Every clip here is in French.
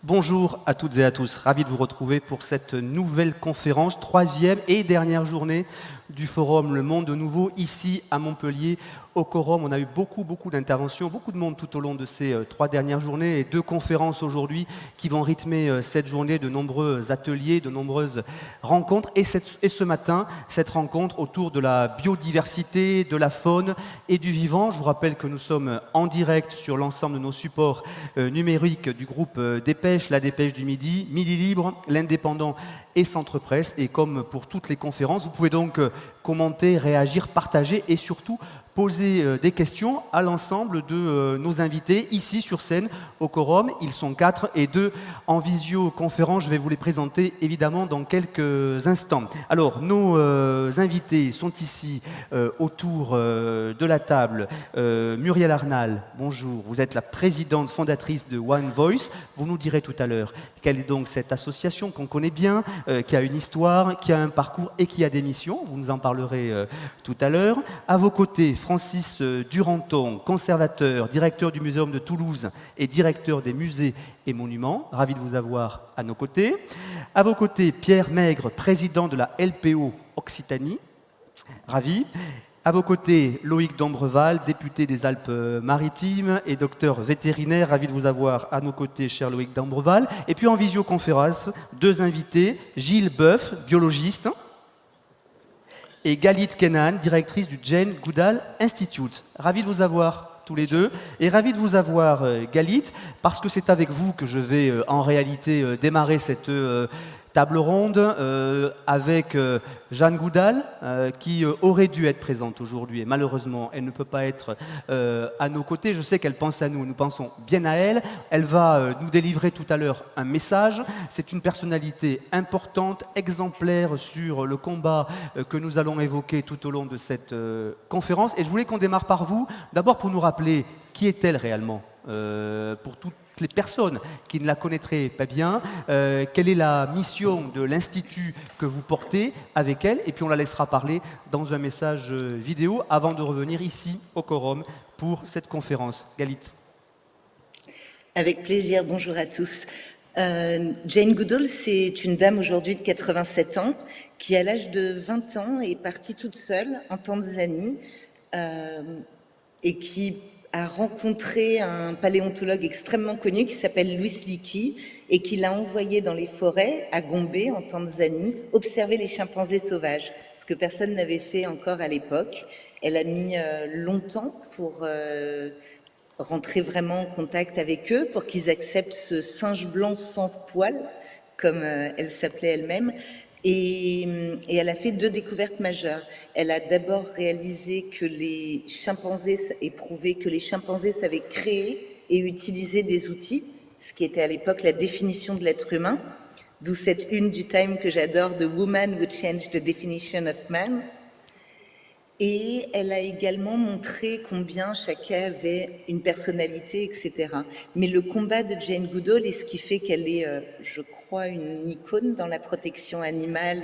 Bonjour à toutes et à tous, ravi de vous retrouver pour cette nouvelle conférence, troisième et dernière journée du forum Le Monde de Nouveau, ici à Montpellier, au Quorum. On a eu beaucoup d'interventions, beaucoup de monde tout au long de ces 3 dernières journées et 2 conférences aujourd'hui qui vont rythmer cette journée, de nombreux ateliers, de nombreuses rencontres. Et ce matin, cette rencontre autour de la biodiversité, de la faune et du vivant. Je vous rappelle que nous sommes en direct sur l'ensemble de nos supports numériques du groupe Dépêche, la Dépêche du Midi, Midi Libre, l'Indépendant et Centre Presse. Et comme pour toutes les conférences, vous pouvez donc commenter, réagir, partager et surtout poser des questions à l'ensemble de nos invités ici sur scène au Quorum. Ils sont 4 et 2 en visioconférence. Je vais vous les présenter évidemment dans quelques instants. Alors, nos invités sont ici autour de la table. Muriel Arnal, bonjour. Vous êtes la présidente fondatrice de One Voice. Vous nous direz tout à l'heure quelle est donc cette association qu'on connaît bien, qui a une histoire, qui a un parcours et qui a des missions. Vous nous en parlerez tout à l'heure. À vos côtés, Francis Duranton, conservateur, directeur du Muséum de Toulouse et directeur des musées et monuments. Ravi de vous avoir à nos côtés. À vos côtés, Pierre Maigre, président de la LPO Occitanie. Ravi. À vos côtés, Loïc Dombreval, député des Alpes-Maritimes et docteur vétérinaire. Ravi de vous avoir à nos côtés, cher Loïc Dombreval. Et puis en visioconférence, 2 invités, Gilles Boeuf, biologiste, et Galit Kenan, directrice du Jane Goodall Institute. Ravi de vous avoir tous les deux, et ravi de vous avoir Galit, parce que c'est avec vous que je vais en réalité démarrer cette table ronde avec Jeanne Goodall, qui aurait dû être présente aujourd'hui, et malheureusement, elle ne peut pas être à nos côtés. Je sais qu'elle pense à nous, nous pensons bien à elle. Elle va nous délivrer tout à l'heure un message. C'est une personnalité importante, exemplaire sur le combat que nous allons évoquer tout au long de cette conférence. Et je voulais qu'on démarre par vous, d'abord pour nous rappeler qui est-elle réellement, pour toutes les personnes qui ne la connaîtraient pas bien, quelle est la mission de l'Institut que vous portez avec elle, et puis on la laissera parler dans un message vidéo avant de revenir ici au Quorum pour cette conférence. Galit. Avec plaisir, bonjour à tous. Jane Goodall, c'est une dame aujourd'hui de 87 ans qui, à l'âge de 20 ans, est partie toute seule en Tanzanie et qui a rencontré un paléontologue extrêmement connu qui s'appelle Louis Leakey et qui l'a envoyé dans les forêts à Gombe, en Tanzanie, observer les chimpanzés sauvages, ce que personne n'avait fait encore à l'époque. Elle a mis longtemps pour rentrer vraiment en contact avec eux, pour qu'ils acceptent ce singe blanc sans poils, comme elle s'appelait elle-même. Et elle a fait 2 découvertes majeures. Elle a d'abord réalisé que les chimpanzés, et prouvé que les chimpanzés savaient créer et utiliser des outils, ce qui était à l'époque la définition de l'être humain, d'où cette une du Time que j'adore, The Woman Would Change the Definition of Man. Et elle a également montré combien chacun avait une personnalité, etc. Mais le combat de Jane Goodall est ce qui fait qu'elle est, je crois, une icône dans la protection animale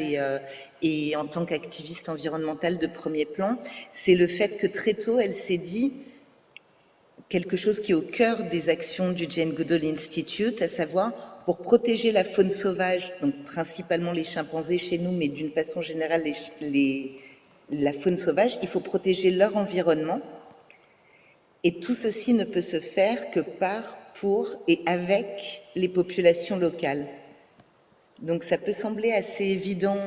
et en tant qu'activiste environnementale de premier plan. C'est le fait que très tôt, elle s'est dit quelque chose qui est au cœur des actions du Jane Goodall Institute, à savoir pour protéger la faune sauvage, donc principalement les chimpanzés chez nous, mais d'une façon générale la faune sauvage, il faut protéger leur environnement. Et tout ceci ne peut se faire que par, pour et avec les populations locales. Donc ça peut sembler assez évident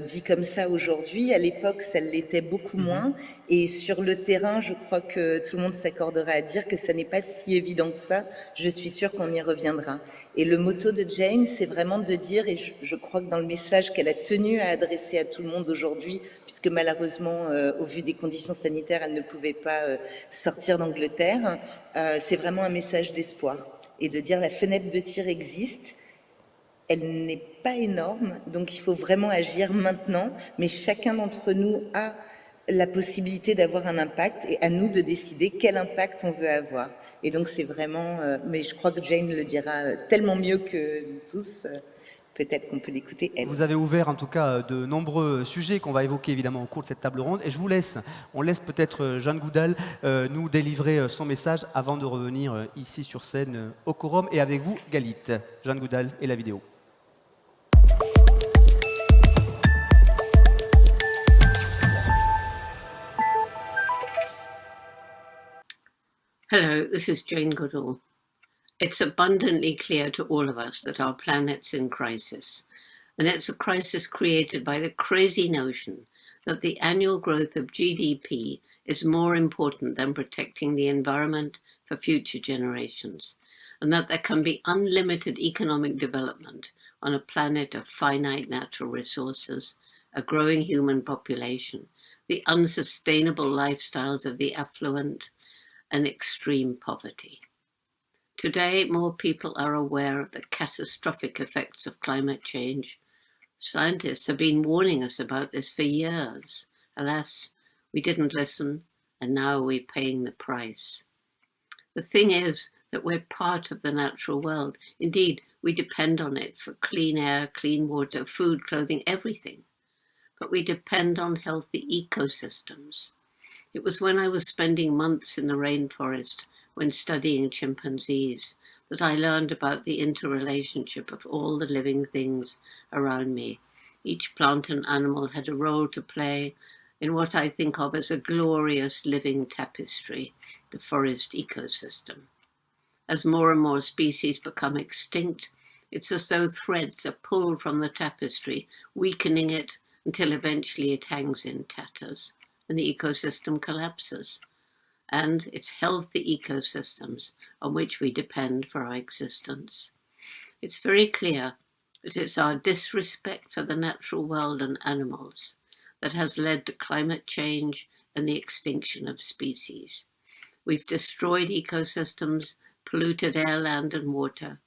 dit comme ça aujourd'hui. À l'époque, ça l'était beaucoup moins. Et sur le terrain, je crois que tout le monde s'accordera à dire que ça n'est pas si évident que ça. Je suis sûre qu'on y reviendra. Et le motto de Jane, c'est vraiment de dire, et je crois que dans le message qu'elle a tenu à adresser à tout le monde aujourd'hui, puisque malheureusement, au vu des conditions sanitaires, elle ne pouvait pas sortir d'Angleterre, c'est vraiment un message d'espoir. Et de dire la fenêtre de tir existe. Elle n'est pas énorme, donc il faut vraiment agir maintenant, mais chacun d'entre nous a la possibilité d'avoir un impact et à nous de décider quel impact on veut avoir. Et donc c'est vraiment, mais je crois que Jane le dira tellement mieux que nous tous, peut-être qu'on peut l'écouter elle. Vous avez ouvert en tout cas de nombreux sujets qu'on va évoquer évidemment au cours de cette table ronde. Et on laisse peut-être Jeanne Goudal nous délivrer son message avant de revenir ici sur scène au Quorum. Et avec vous, Galit. Jeanne Goudal et la vidéo. Hello, this is Jane Goodall. It's abundantly clear to all of us that our planet's in crisis, and it's a crisis created by the crazy notion that the annual growth of GDP is more important than protecting the environment for future generations, and that there can be unlimited economic development on a planet of finite natural resources, a growing human population, the unsustainable lifestyles of the affluent, and extreme poverty. Today, more people are aware of the catastrophic effects of climate change. Scientists have been warning us about this for years. Alas, we didn't listen, and now we're paying the price. The thing is that we're part of the natural world. Indeed, we depend on it for clean air, clean water, food, clothing, everything. But we depend on healthy ecosystems. It was when I was spending months in the rainforest when studying chimpanzees that I learned about the interrelationship of all the living things around me. Each plant and animal had a role to play in what I think of as a glorious living tapestry, the forest ecosystem. As more and more species become extinct, it's as though threads are pulled from the tapestry, weakening it until eventually it hangs in tatters and the ecosystem collapses. And it's healthy ecosystems on which we depend for our existence. It's very clear that it's our disrespect for the natural world and animals that has led to climate change and the extinction of species. We've destroyed ecosystems, polluted air, land, and water.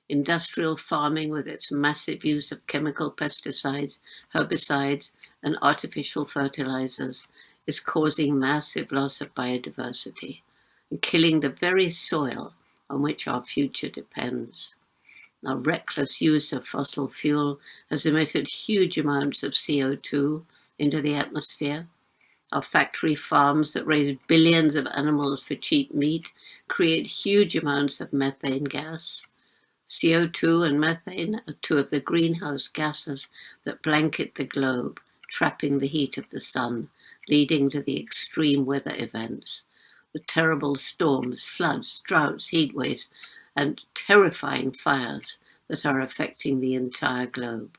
Industrial farming with its massive use of chemical pesticides, herbicides, and artificial fertilizers is causing massive loss of biodiversity and killing the very soil on which our future depends. Our reckless use of fossil fuel has emitted huge amounts of CO2 into the atmosphere. Our factory farms that raise billions of animals for cheap meat create huge amounts of methane gas. CO2 and methane are two of the greenhouse gases that blanket the globe, trapping the heat of the sun, leading to the extreme weather events, the terrible storms, floods, droughts, heat waves, and terrifying fires that are affecting the entire globe.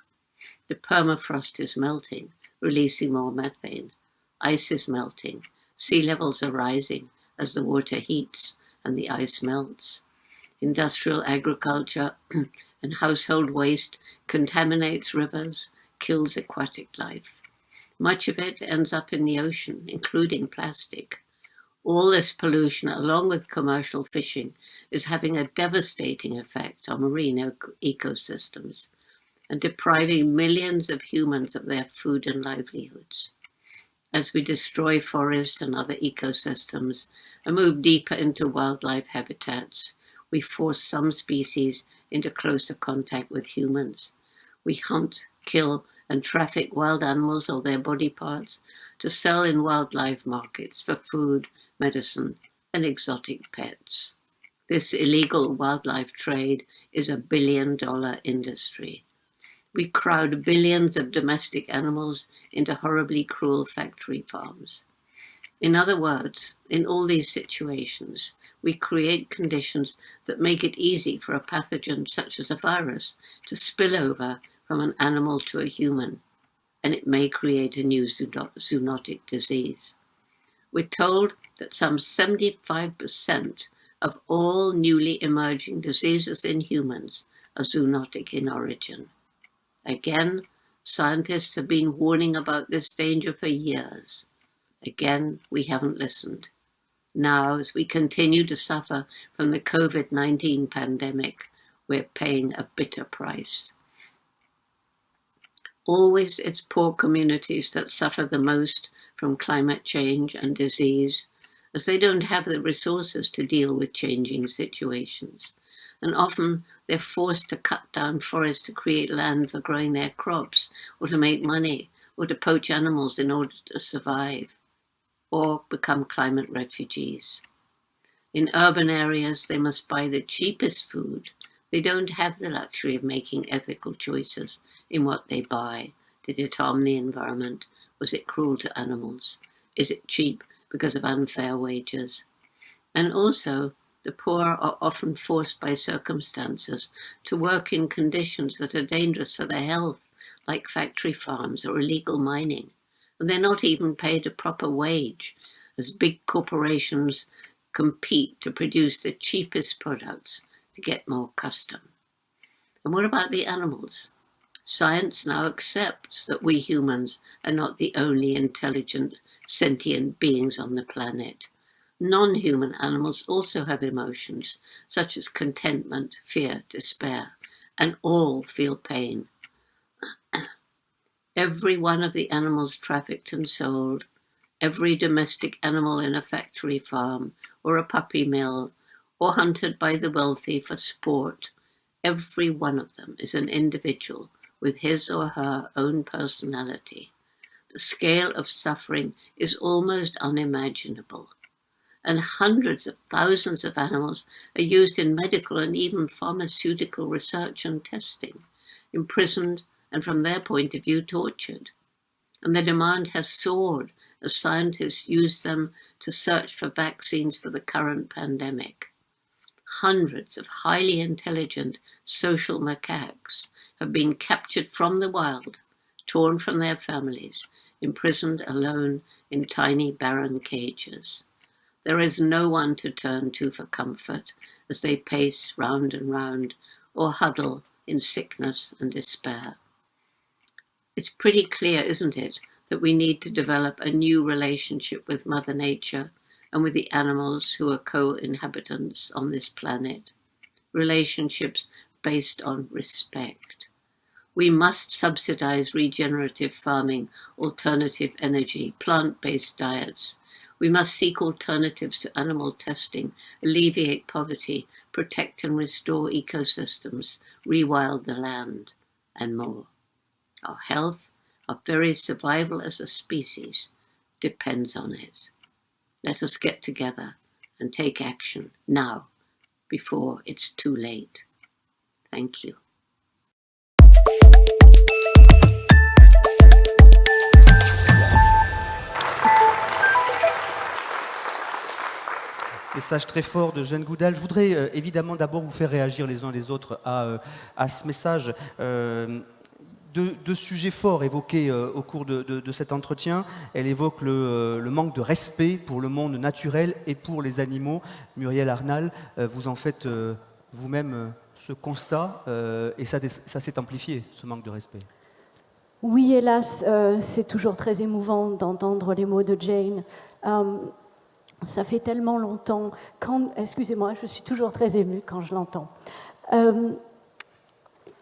The permafrost is melting, releasing more methane. Ice is melting. Sea levels are rising as the water heats and the ice melts. Industrial agriculture and household waste contaminates rivers, kills aquatic life. Much of it ends up in the ocean, including plastic. All this pollution, along with commercial fishing, is having a devastating effect on marine ecosystems and depriving millions of humans of their food and livelihoods. As we destroy forests and other ecosystems and move deeper into wildlife habitats, we force some species into closer contact with humans. We hunt, kill, and traffic wild animals or their body parts to sell in wildlife markets for food, medicine, and exotic pets. This illegal wildlife trade is a billion-dollar industry. We crowd billions of domestic animals into horribly cruel factory farms. In other words, in all these situations, we create conditions that make it easy for a pathogen such as a virus to spill over from an animal to a human, and it may create a new zoonotic disease. We're told that some 75% of all newly emerging diseases in humans are zoonotic in origin. Again, scientists have been warning about this danger for years. Again, we haven't listened. Now, as we continue to suffer from the COVID-19 pandemic, we're paying a bitter price. Always it's poor communities that suffer the most from climate change and disease, as they don't have the resources to deal with changing situations. And often They're forced to cut down forests to create land for growing their crops, or to make money, or to poach animals in order to survive, or become climate refugees. In urban areas, they must buy the cheapest food. They don't have the luxury of making ethical choices in what they buy. Did it harm the environment? Was it cruel to animals? Is it cheap because of unfair wages? And also, the poor are often forced by circumstances to work in conditions that are dangerous for their health, like factory farms or illegal mining. And they're not even paid a proper wage, as big corporations compete to produce the cheapest products to get more custom. And what about the animals? Science now accepts that we humans are not the only intelligent, sentient beings on the planet. Non-human animals also have emotions, such as contentment, fear, despair, and all feel pain. Every one of the animals trafficked and sold, every domestic animal in a factory farm or a puppy mill, or hunted by the wealthy for sport, every one of them is an individual with his or her own personality. The scale of suffering is almost unimaginable, and hundreds of thousands of animals are used in medical and even pharmaceutical research and testing, imprisoned and from their point of view tortured. And the demand has soared as scientists use them to search for vaccines for the current pandemic. Hundreds of highly intelligent social macaques have been captured from the wild, torn from their families, imprisoned alone in tiny barren cages. There is no one to turn to for comfort as they pace round and round or huddle in sickness and despair. It's pretty clear, isn't it, that we need to develop a new relationship with Mother Nature and with the animals who are co-inhabitants on this planet. Relationships based on respect. We must subsidize regenerative farming, alternative energy, plant-based diets. We must seek alternatives to animal testing, alleviate poverty, protect and restore ecosystems, rewild the land, and more. Our health, our very survival as a species, depends on it. Let us get together and take action now, before it's too late. Thank you. Message très fort de Jane Goodall. Je voudrais évidemment d'abord vous faire réagir les uns les autres à ce message. Deux sujets forts évoqués au cours de cet entretien. Elle évoque le manque de respect pour le monde naturel et pour les animaux. Muriel Arnal, vous en faites vous-même ce constat et ça s'est amplifié, ce manque de respect. Oui, hélas, c'est toujours très émouvant d'entendre les mots de Jane. Ça fait tellement longtemps. Excusez-moi, je suis toujours très émue quand je l'entends.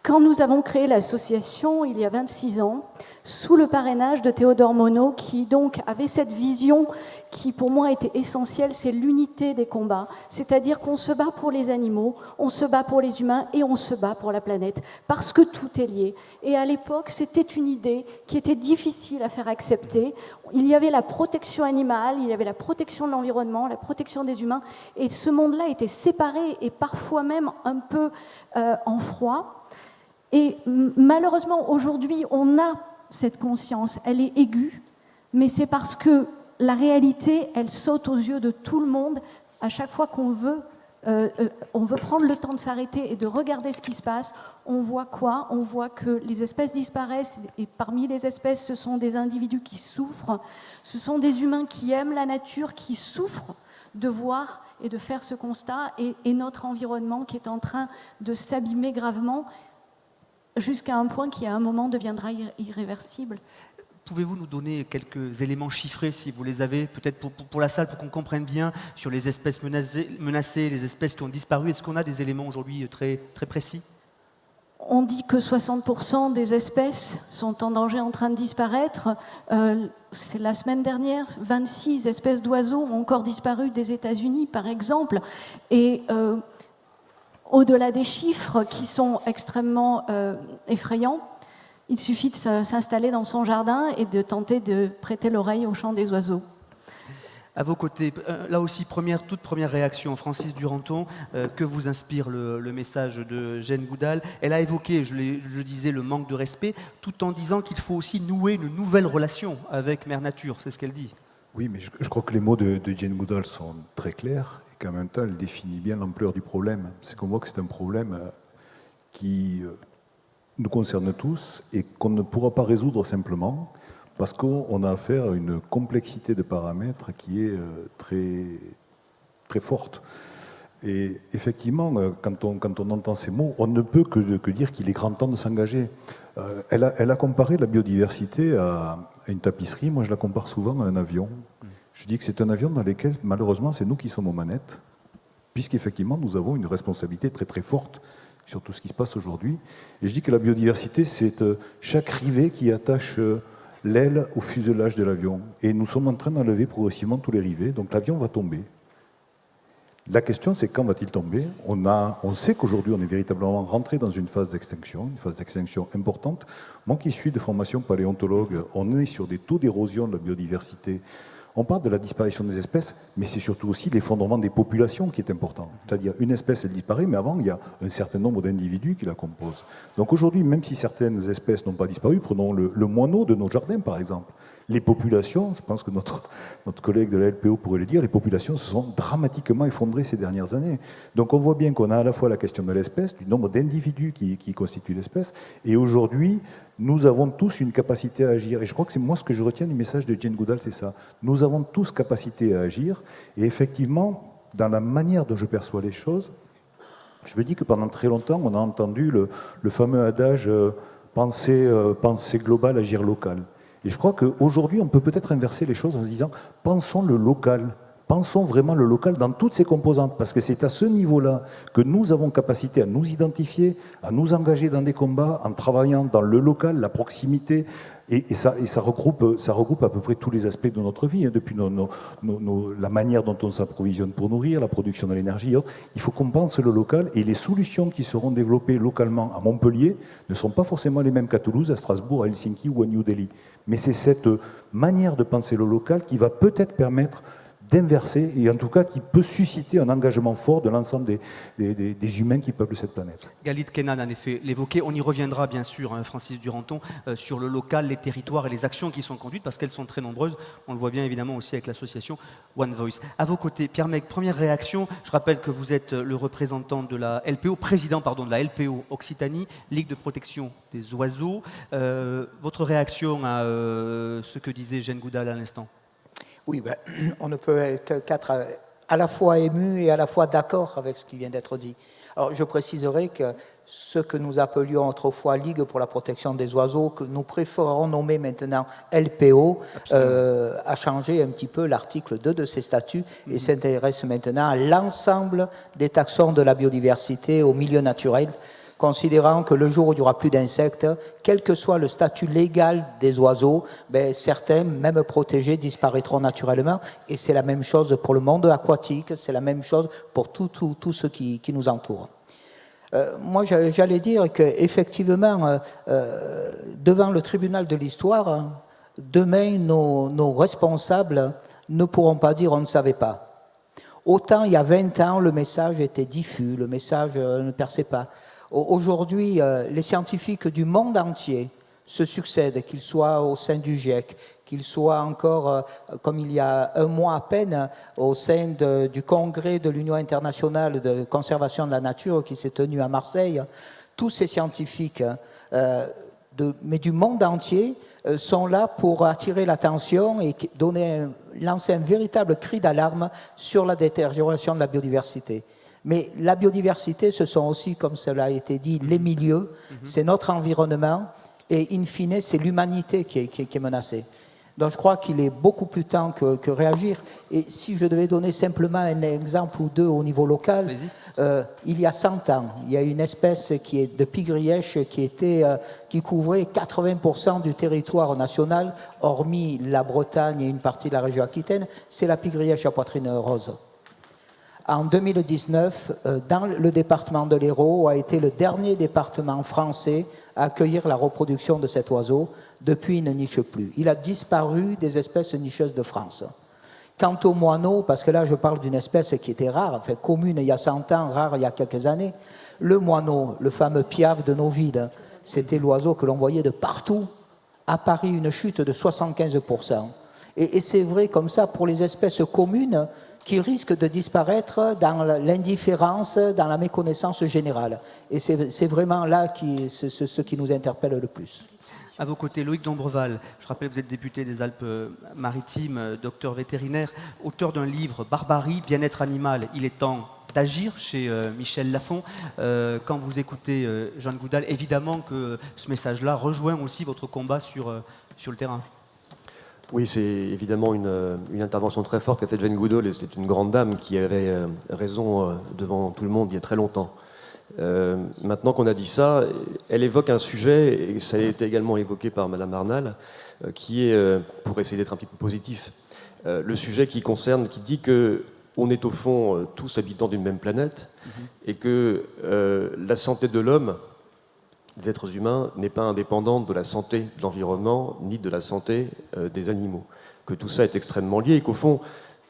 Quand nous avons créé l'association, il y a 26 ans, sous le parrainage de Théodore Monod, qui donc avait cette vision qui pour moi était essentielle, c'est l'unité des combats, c'est-à-dire qu'on se bat pour les animaux, on se bat pour les humains et on se bat pour la planète, parce que tout est lié. Et à l'époque, c'était une idée qui était difficile à faire accepter. Il y avait la protection animale, il y avait la protection de l'environnement, la protection des humains, et ce monde-là était séparé et parfois même un peu en froid. Et malheureusement, aujourd'hui, on a cette conscience, elle est aiguë, mais c'est parce que la réalité, elle saute aux yeux de tout le monde à chaque fois qu'on veut prendre le temps de s'arrêter et de regarder ce qui se passe. On voit quoi ? On voit que les espèces disparaissent, et parmi les espèces, ce sont des individus qui souffrent, ce sont des humains qui aiment la nature, qui souffrent de voir et de faire ce constat, et notre environnement qui est en train de s'abîmer gravement, jusqu'à un point qui, à un moment, deviendra irréversible. Pouvez-vous nous donner quelques éléments chiffrés, si vous les avez, peut-être pour la salle, pour qu'on comprenne bien, sur les espèces menacées, les espèces qui ont disparu? Est-ce qu'on a des éléments aujourd'hui très, très précis? On dit que 60% des espèces sont en danger, en train de disparaître. C'est la semaine dernière, 26 espèces d'oiseaux ont encore disparu des États-Unis, par exemple. Et au-delà des chiffres qui sont extrêmement effrayants, il suffit de s'installer dans son jardin et de tenter de prêter l'oreille au chant des oiseaux. À vos côtés, là aussi, toute première réaction, Francis Duranton, que vous inspire le message de Jane Goodall? Elle a évoqué, je disais, le manque de respect, tout en disant qu'il faut aussi nouer une nouvelle relation avec Mère Nature, c'est ce qu'elle dit. Oui, mais je crois que les mots de Jane Goodall sont très clairs et qu'en même temps, elle définit bien l'ampleur du problème. C'est qu'on voit que c'est un problème qui nous concerne tous et qu'on ne pourra pas résoudre simplement parce qu'on a affaire à une complexité de paramètres qui est très, très forte. Et effectivement, quand on entend ces mots, on ne peut que dire qu'il est grand temps de s'engager. Elle a comparé la biodiversité à une tapisserie. Moi, je la compare souvent à un avion. Je dis que c'est un avion dans lequel, malheureusement, c'est nous qui sommes aux manettes, puisqu'effectivement, nous avons une responsabilité très très forte sur tout ce qui se passe aujourd'hui. Et je dis que la biodiversité, c'est chaque rivet qui attache l'aile au fuselage de l'avion. Et nous sommes en train d'enlever progressivement tous les rivets, donc l'avion va tomber. La question, c'est quand va-t-il tomber? On sait qu'aujourd'hui, on est véritablement rentré dans une phase d'extinction importante. Moi qui suis de formation paléontologue, on est sur des taux d'érosion de la biodiversité. On parle de la disparition des espèces, mais c'est surtout aussi l'effondrement des populations qui est important. C'est-à-dire, une espèce, elle disparaît, mais avant, il y a un certain nombre d'individus qui la composent. Donc aujourd'hui, même si certaines espèces n'ont pas disparu, prenons le moineau de nos jardins, par exemple. Les populations, je pense que notre collègue de la LPO pourrait le dire, les populations se sont dramatiquement effondrées ces dernières années. Donc on voit bien qu'on a à la fois la question de l'espèce, du nombre d'individus qui constituent l'espèce, et aujourd'hui, nous avons tous une capacité à agir. Et je crois que c'est moi ce que je retiens du message de Jane Goodall, c'est ça. Nous avons tous capacité à agir, et effectivement, dans la manière dont je perçois les choses, je me dis que pendant très longtemps, on a entendu le fameux adage penser global, agir local. Et je crois qu'aujourd'hui, on peut peut-être inverser les choses en se disant « pensons le local ». Pensons vraiment le local dans toutes ses composantes, parce que c'est à ce niveau-là que nous avons capacité à nous identifier, à nous engager dans des combats, en travaillant dans le local, la proximité, et ça regroupe à peu près tous les aspects de notre vie, hein, depuis la manière dont on s'approvisionne pour nourrir, la production de l'énergie et autres. Il faut qu'on pense le local, et les solutions qui seront développées localement à Montpellier ne sont pas forcément les mêmes qu'à Toulouse, à Strasbourg, à Helsinki ou à New Delhi. Mais c'est cette manière de penser le local qui va peut-être permettre d'inverser, et en tout cas qui peut susciter un engagement fort de l'ensemble des humains qui peuplent cette planète. Galit Kenan, en effet, l'évoquait. On y reviendra bien sûr, hein, Francis Duranton, sur le local, les territoires et les actions qui sont conduites, parce qu'elles sont très nombreuses. On le voit bien évidemment aussi avec l'association One Voice. À vos côtés, Pierre Mec, première réaction. Je rappelle que vous êtes le représentant de la LPO, président de la LPO Occitanie, Ligue de protection des oiseaux. Votre réaction à ce que disait Jane Goodall à l'instant? Oui, on ne peut qu'être à la fois ému et à la fois d'accord avec ce qui vient d'être dit. Alors, je préciserai que ce que nous appelions autrefois Ligue pour la protection des oiseaux, que nous préférons nommer maintenant LPO, a changé un petit peu l'article 2 de ses statuts et s'intéresse maintenant à l'ensemble des taxons de la biodiversité au milieu naturel, considérant que le jour où il n'y aura plus d'insectes, quel que soit le statut légal des oiseaux, certains, même protégés, disparaîtront naturellement. Et c'est la même chose pour le monde aquatique, c'est la même chose pour tout ce qui nous entoure. Moi, j'allais dire qu'effectivement, devant le tribunal de l'histoire, demain, nos responsables ne pourront pas dire « on ne savait pas ». Autant, il y a 20 ans, le message était diffus, le message ne perçait pas. Aujourd'hui, les scientifiques du monde entier se succèdent, qu'ils soient au sein du GIEC, qu'ils soient encore, comme il y a un mois à peine, au sein du Congrès de l'Union internationale de conservation de la nature qui s'est tenu à Marseille. Tous ces scientifiques, mais du monde entier, sont là pour attirer l'attention et lancer un véritable cri d'alarme sur la détérioration de la biodiversité. Mais la biodiversité, ce sont aussi, comme cela a été dit, les milieux, c'est notre environnement, et in fine, c'est l'humanité qui est menacée. Donc je crois qu'il est beaucoup plus temps que réagir. Et si je devais donner simplement un exemple ou deux au niveau local, il y a 100 ans, il y a une espèce qui est de pie-grièche qui couvrait 80% du territoire national, hormis la Bretagne et une partie de la région Aquitaine, c'est la pie-grièche à poitrine rose. en 2019, dans le département de l'Hérault, a été le dernier département français à accueillir la reproduction de cet oiseau. Depuis, il ne niche plus. Il a disparu des espèces nicheuses de France. Quant au moineau, parce que là je parle d'une espèce qui était rare, enfin commune il y a 100 ans, rare il y a quelques années, le moineau, le fameux piaf de nos villes, c'était l'oiseau que l'on voyait de partout. À Paris, une chute de 75%. Et c'est vrai comme ça pour les espèces communes qui risquent de disparaître dans l'indifférence, dans la méconnaissance générale. Et c'est vraiment là ce qui nous interpelle le plus. À vos côtés, Loïc Dombreval, je rappelle que vous êtes député des Alpes-Maritimes, docteur vétérinaire, auteur d'un livre « Barbarie, bien-être animal, il est temps d'agir » chez Michel Lafon. Quand vous écoutez Jane Goodall, évidemment que ce message-là rejoint aussi votre combat sur le terrain. Oui, c'est évidemment une intervention très forte qu'a faite Jane Goodall, et c'était une grande dame qui avait raison devant tout le monde il y a très longtemps. Maintenant qu'on a dit ça, elle évoque un sujet, et ça a été également évoqué par Madame Arnal, qui est, pour essayer d'être un petit peu positif, le sujet qui dit que on est au fond tous habitants d'une même planète, et que la santé de l'homme, des êtres humains, n'est pas indépendante de la santé de l'environnement, ni de la santé des animaux. Que tout ça est extrêmement lié, et qu'au fond,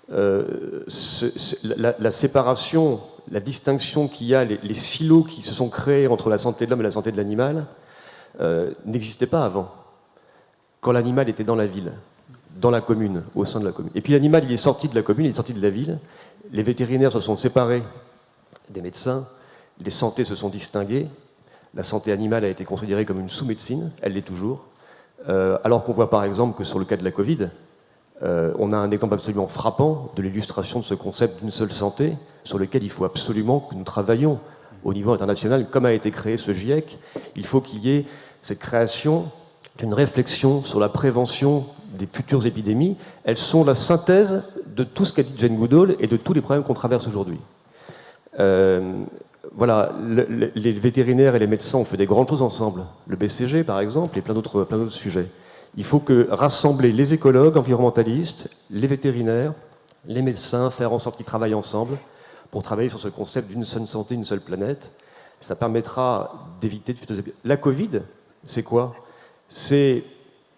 la séparation, la distinction qu'il y a, les silos qui se sont créés entre la santé de l'homme et la santé de l'animal, n'existaient pas avant, quand l'animal était dans la ville, dans la commune, au sein de la commune. Et puis l'animal, il est sorti de la commune, il est sorti de la ville, les vétérinaires se sont séparés des médecins, les santés se sont distinguées, la santé animale a été considérée comme une sous-médecine, elle l'est toujours, alors qu'on voit par exemple que sur le cas de la Covid, on a un exemple absolument frappant de l'illustration de ce concept d'une seule santé, sur lequel il faut absolument que nous travaillions au niveau international, comme a été créé ce GIEC. Il faut qu'il y ait cette création d'une réflexion sur la prévention des futures épidémies. Elles sont la synthèse de tout ce qu'a dit Jane Goodall et de tous les problèmes qu'on traverse aujourd'hui. Voilà, les vétérinaires et les médecins ont fait des grandes choses ensemble. Le BCG, par exemple, et plein d'autres sujets. Il faut rassembler les écologues, environnementalistes, les vétérinaires, les médecins, faire en sorte qu'ils travaillent ensemble pour travailler sur ce concept d'une seule santé, une seule planète. Ça permettra d'éviter de futures épidémies. La Covid, c'est quoi? C'est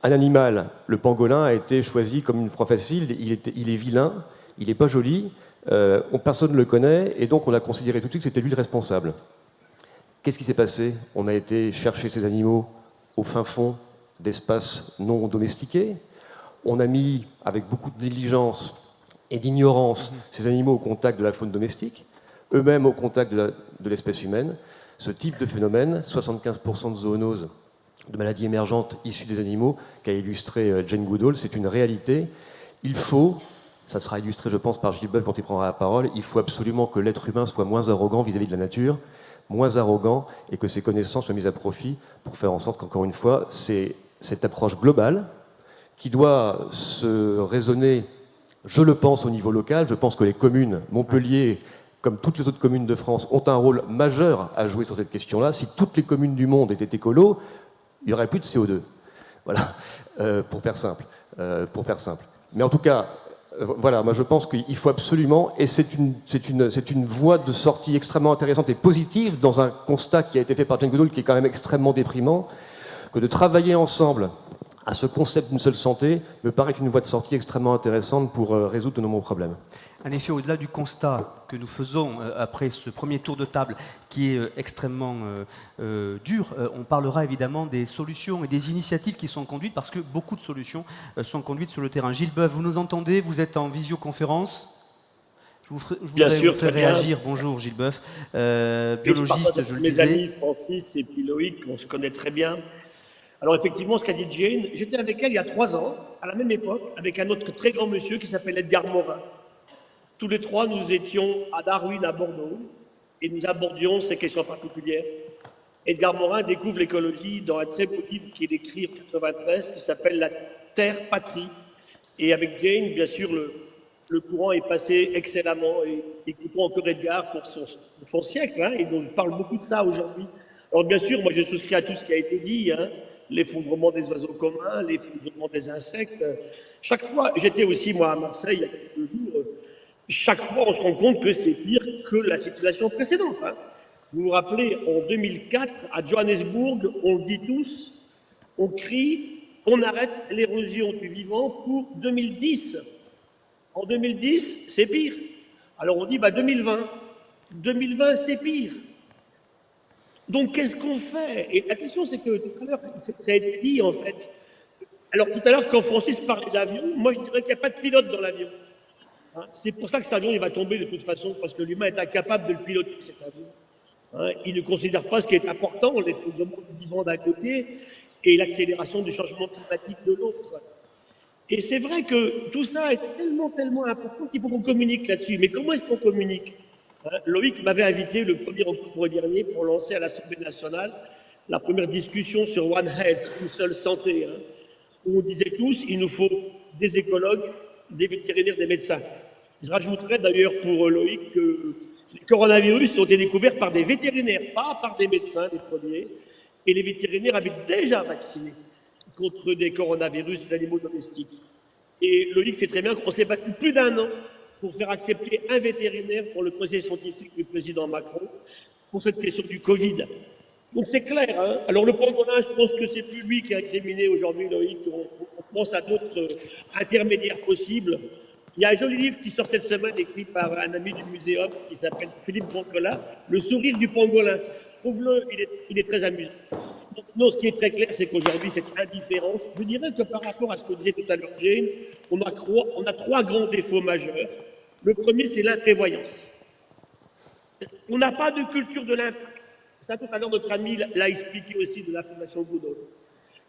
un animal. Le pangolin a été choisi comme une proie facile. Il est vilain, il n'est pas joli, personne ne le connaît, et donc on a considéré tout de suite que c'était lui le responsable. Qu'est-ce qui s'est passé? On a été chercher ces animaux au fin fond d'espaces non domestiqués. On a mis, avec beaucoup de négligence et d'ignorance, ces animaux au contact de la faune domestique, eux-mêmes au contact de l'espèce humaine. Ce type de phénomène, 75% de zoonoses, de maladies émergentes issues des animaux, qu'a illustré Jane Goodall, c'est une réalité. Il faut, ça sera illustré je pense par Gilles Boeuf quand il prendra la parole, il faut absolument que l'être humain soit moins arrogant vis-à-vis de la nature, moins arrogant, et que ses connaissances soient mises à profit pour faire en sorte qu'encore une fois, c'est cette approche globale qui doit se raisonner, je le pense, au niveau local. Je pense que les communes, Montpellier, comme toutes les autres communes de France, ont un rôle majeur à jouer sur cette question-là. Si toutes les communes du monde étaient écolos, il n'y aurait plus de CO2. Voilà, pour faire simple. Mais en tout cas, voilà, moi je pense qu'il faut absolument, et c'est une voie de sortie extrêmement intéressante et positive dans un constat qui a été fait par Jane Goodall qui est quand même extrêmement déprimant, que de travailler ensemble à ce concept d'une seule santé me paraît une voie de sortie extrêmement intéressante pour résoudre de nombreux problèmes. En effet, au-delà du constat que nous faisons après ce premier tour de table qui est extrêmement dur, on parlera évidemment des solutions et des initiatives qui sont conduites, parce que beaucoup de solutions sont conduites sur le terrain. Gilles Boeuf, vous nous entendez? Vous êtes en visioconférence? Je voudrais vous faire réagir. Bonjour Gilles Boeuf, biologiste, je le disais. Mes amis Francis et puis Loïc, on se connaît très bien. Alors effectivement, ce qu'a dit Jane, j'étais avec elle il y a 3 ans, à la même époque, avec un autre très grand monsieur qui s'appelle Edgar Morin. Tous les 3, nous étions à Darwin, à Bordeaux, et nous abordions ces questions particulières. Edgar Morin découvre l'écologie dans un très beau livre qu'il écrit en 1993, qui s'appelle « La Terre Patrie ». Et avec Jane, bien sûr, le courant est passé excellemment. Et écoutons encore Edgar pour son siècle, hein, et on parle beaucoup de ça aujourd'hui. Alors bien sûr, moi je souscris à tout ce qui a été dit, hein, l'effondrement des oiseaux communs, l'effondrement des insectes. Chaque fois, j'étais aussi moi à Marseille il y a quelques jours, chaque fois, on se rend compte que c'est pire que la situation précédente. Hein. Vous vous rappelez, en 2004, à Johannesburg, on dit tous, on crie, on arrête l'érosion du vivant pour 2010. En 2010, c'est pire. Alors on dit, 2020. 2020, c'est pire. Donc qu'est-ce qu'on fait? Et la question, c'est que tout à l'heure, ça a été dit, en fait. Alors tout à l'heure, quand Francis parlait d'avion, moi je dirais qu'il n'y a pas de pilote dans l'avion. Hein, c'est pour ça que cet avion, il va tomber de toute façon, parce que l'humain est incapable de le piloter, cet avion. Hein, il ne considère pas ce qui est important, l'effondrement du vivant d'un côté et l'accélération du changement climatique de l'autre. Et c'est vrai que tout ça est tellement important qu'il faut qu'on communique là-dessus. Mais comment est-ce qu'on communique? Hein, Loïc m'avait invité le 1er octobre dernier pour lancer à l'Assemblée nationale la première discussion sur One Health, une seule santé, hein, où on disait tous, il nous faut des écologues, des vétérinaires, des médecins. Je rajouterais d'ailleurs pour Loïc que les coronavirus ont été découverts par des vétérinaires, pas par des médecins, les premiers, et les vétérinaires avaient déjà vacciné contre des coronavirus des animaux domestiques. Et Loïc sait très bien qu'on s'est battu plus d'1 an pour faire accepter un vétérinaire pour le conseil scientifique du président Macron pour cette question du Covid. Donc c'est clair, hein. Alors le pangolin, je pense que c'est plus lui qui a incriminé aujourd'hui Loïc, on pense à d'autres intermédiaires possibles. Il y a un joli livre qui sort cette semaine, écrit par un ami du muséum qui s'appelle Philippe Brancola, Le sourire du pangolin. Trouve-le, il est très amusant. Donc, non, ce qui est très clair, c'est qu'aujourd'hui, cette indifférence, je dirais que par rapport à ce que disait tout à l'heure Jane, on a 3 grands défauts majeurs. Le premier, c'est l'imprévoyance. On n'a pas de culture de l'impact. Ça, tout à l'heure, notre ami l'a expliqué aussi de la Fondation Goodall.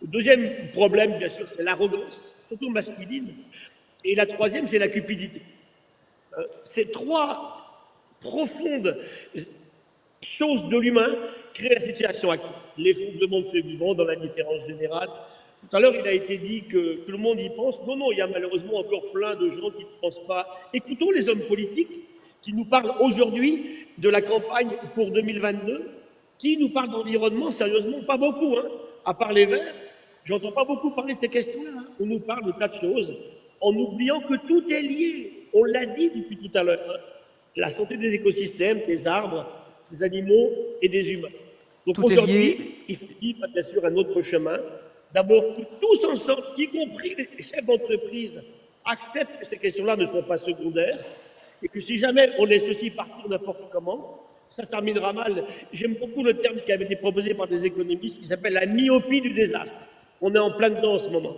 Le deuxième problème, bien sûr, c'est l'arrogance, surtout masculine. Et la troisième, c'est la cupidité. Ces 3 profondes choses de l'humain créent la situation actuelle. L'effondrement de ce vivant dans l'indifférence générale. Tout à l'heure, il a été dit que tout le monde y pense. Non, il y a malheureusement encore plein de gens qui ne pensent pas. Écoutons les hommes politiques qui nous parlent aujourd'hui de la campagne pour 2022, qui nous parlent d'environnement, sérieusement, pas beaucoup, hein. À part les Verts, j'entends pas beaucoup parler de ces questions-là. Hein. On nous parle de tas de choses, en oubliant que tout est lié. On l'a dit depuis tout à l'heure. Hein. La santé des écosystèmes, des arbres, des animaux et des humains. Donc aujourd'hui, il faut vivre bien sûr un autre chemin. D'abord, que tous ensemble, y compris les chefs d'entreprise, acceptent que ces questions-là ne sont pas secondaires et que si jamais on laisse ceci partir n'importe comment, ça se terminera mal. J'aime beaucoup le terme qui avait été proposé par des économistes qui s'appelle la myopie du désastre. On est en plein dedans en ce moment.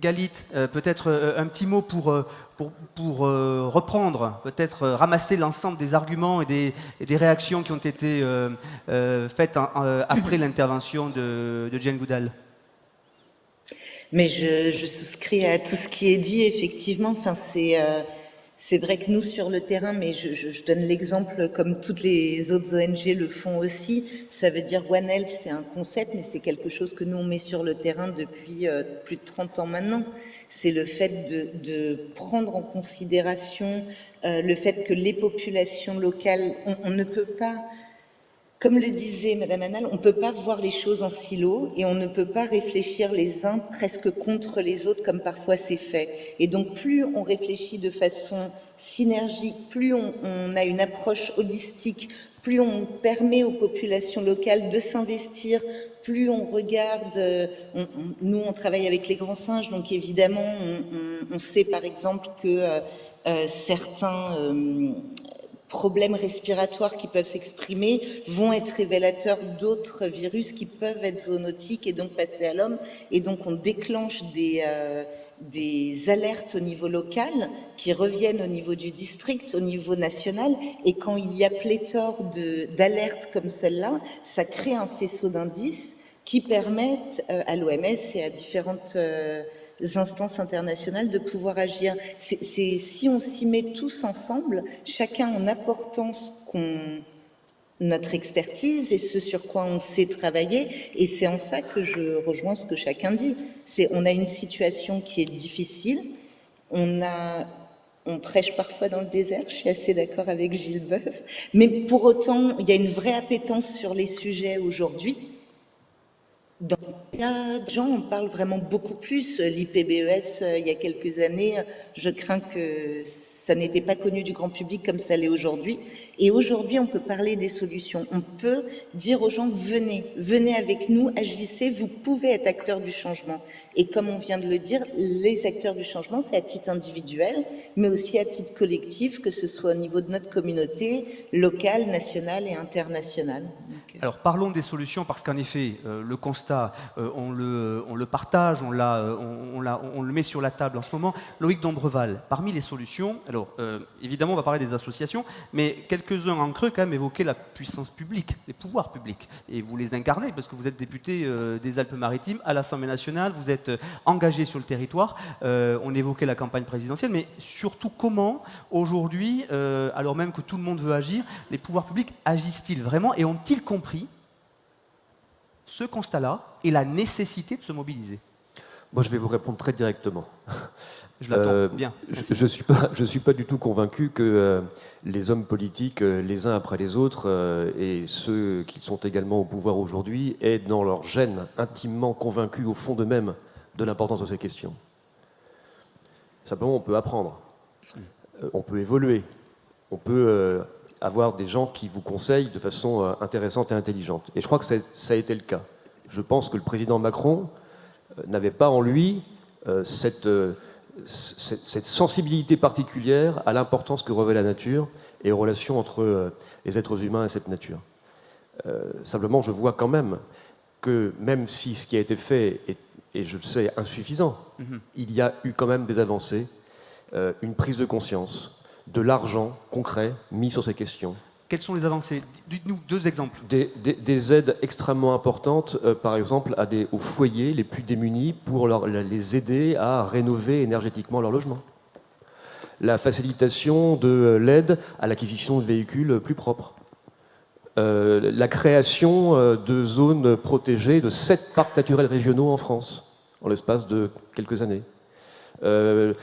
Galit, peut-être un petit mot pour reprendre, peut-être ramasser l'ensemble des arguments et des réactions qui ont été faites après l'intervention de Jane Goodall. Mais je souscris à tout ce qui est dit, effectivement. Enfin, c'est vrai que nous, sur le terrain, mais je donne l'exemple comme toutes les autres ONG le font aussi, ça veut dire One Health, c'est un concept, mais c'est quelque chose que nous, on met sur le terrain depuis plus de 30 ans maintenant. C'est le fait de prendre en considération le fait que les populations locales, on ne peut pas... Comme le disait Madame Annal, on ne peut pas voir les choses en silo et on ne peut pas réfléchir les uns presque contre les autres comme parfois c'est fait. Et donc plus on réfléchit de façon synergique, plus on a une approche holistique, plus on permet aux populations locales de s'investir, plus on regarde, nous on travaille avec les grands singes, donc évidemment on sait par exemple que certains... problèmes respiratoires qui peuvent s'exprimer vont être révélateurs d'autres virus qui peuvent être zoonotiques et donc passer à l'homme. Et donc, on déclenche des alertes au niveau local qui reviennent au niveau du district, au niveau national. Et quand il y a pléthore d'alertes comme celle-là, ça crée un faisceau d'indices qui permettent à l'OMS et à différentes instances internationales de pouvoir agir. Si on s'y met tous ensemble, chacun en apportant notre expertise et ce sur quoi on sait travailler, et c'est en ça que je rejoins ce que chacun dit. On a une situation qui est difficile, on prêche parfois dans le désert, je suis assez d'accord avec Gilles Boeuf, mais pour autant, il y a une vraie appétence sur les sujets aujourd'hui. Dans le cas des gens, on parle vraiment beaucoup plus. L'IPBES, il y a quelques années, je crains que ça n'était pas connu du grand public comme ça l'est aujourd'hui. Et aujourd'hui, on peut parler des solutions. On peut dire aux gens, venez avec nous, agissez, vous pouvez être acteurs du changement. Et comme on vient de le dire, les acteurs du changement, c'est à titre individuel, mais aussi à titre collectif, que ce soit au niveau de notre communauté, locale, nationale et internationale. Donc, Alors parlons des solutions, parce qu'en effet, le constat, on le partage, on le met sur la table en ce moment. Loïc Dombreval, parmi les solutions, alors évidemment on va parler des associations, mais quelques-uns en creux quand même évoquaient la puissance publique, les pouvoirs publics. Et vous les incarnez, parce que vous êtes député des Alpes-Maritimes à l'Assemblée nationale, vous êtes engagé sur le territoire, on évoquait la campagne présidentielle, mais surtout comment aujourd'hui, alors même que tout le monde veut agir, les pouvoirs publics agissent-ils vraiment et ont-ils compris ce constat-là et la nécessité de se mobiliser? Moi, je vais vous répondre très directement. Je l'attends, bien. Je suis pas du tout convaincu que les hommes politiques, les uns après les autres, et ceux qui sont également au pouvoir aujourd'hui, aient dans leur gène intimement convaincus au fond d'eux-mêmes de l'importance de ces questions. Simplement, on peut apprendre, on peut évoluer, on peut avoir des gens qui vous conseillent de façon intéressante et intelligente. Et je crois que ça a été le cas. Je pense que le président Macron n'avait pas en lui cette sensibilité particulière à l'importance que revêt la nature et aux relations entre les êtres humains et cette nature. Simplement, je vois quand même que même si ce qui a été fait est, et je le sais, insuffisant, il y a eu quand même des avancées, une prise de conscience, de l'argent concret mis sur ces questions. Quelles sont les avancées? Dites-nous 2 exemples. Des aides extrêmement importantes, par exemple, aux foyers les plus démunis pour les aider à rénover énergétiquement leur logement. La facilitation de l'aide à l'acquisition de véhicules plus propres. La création de zones protégées, de 7 parcs naturels régionaux en France, en l'espace de quelques années. Le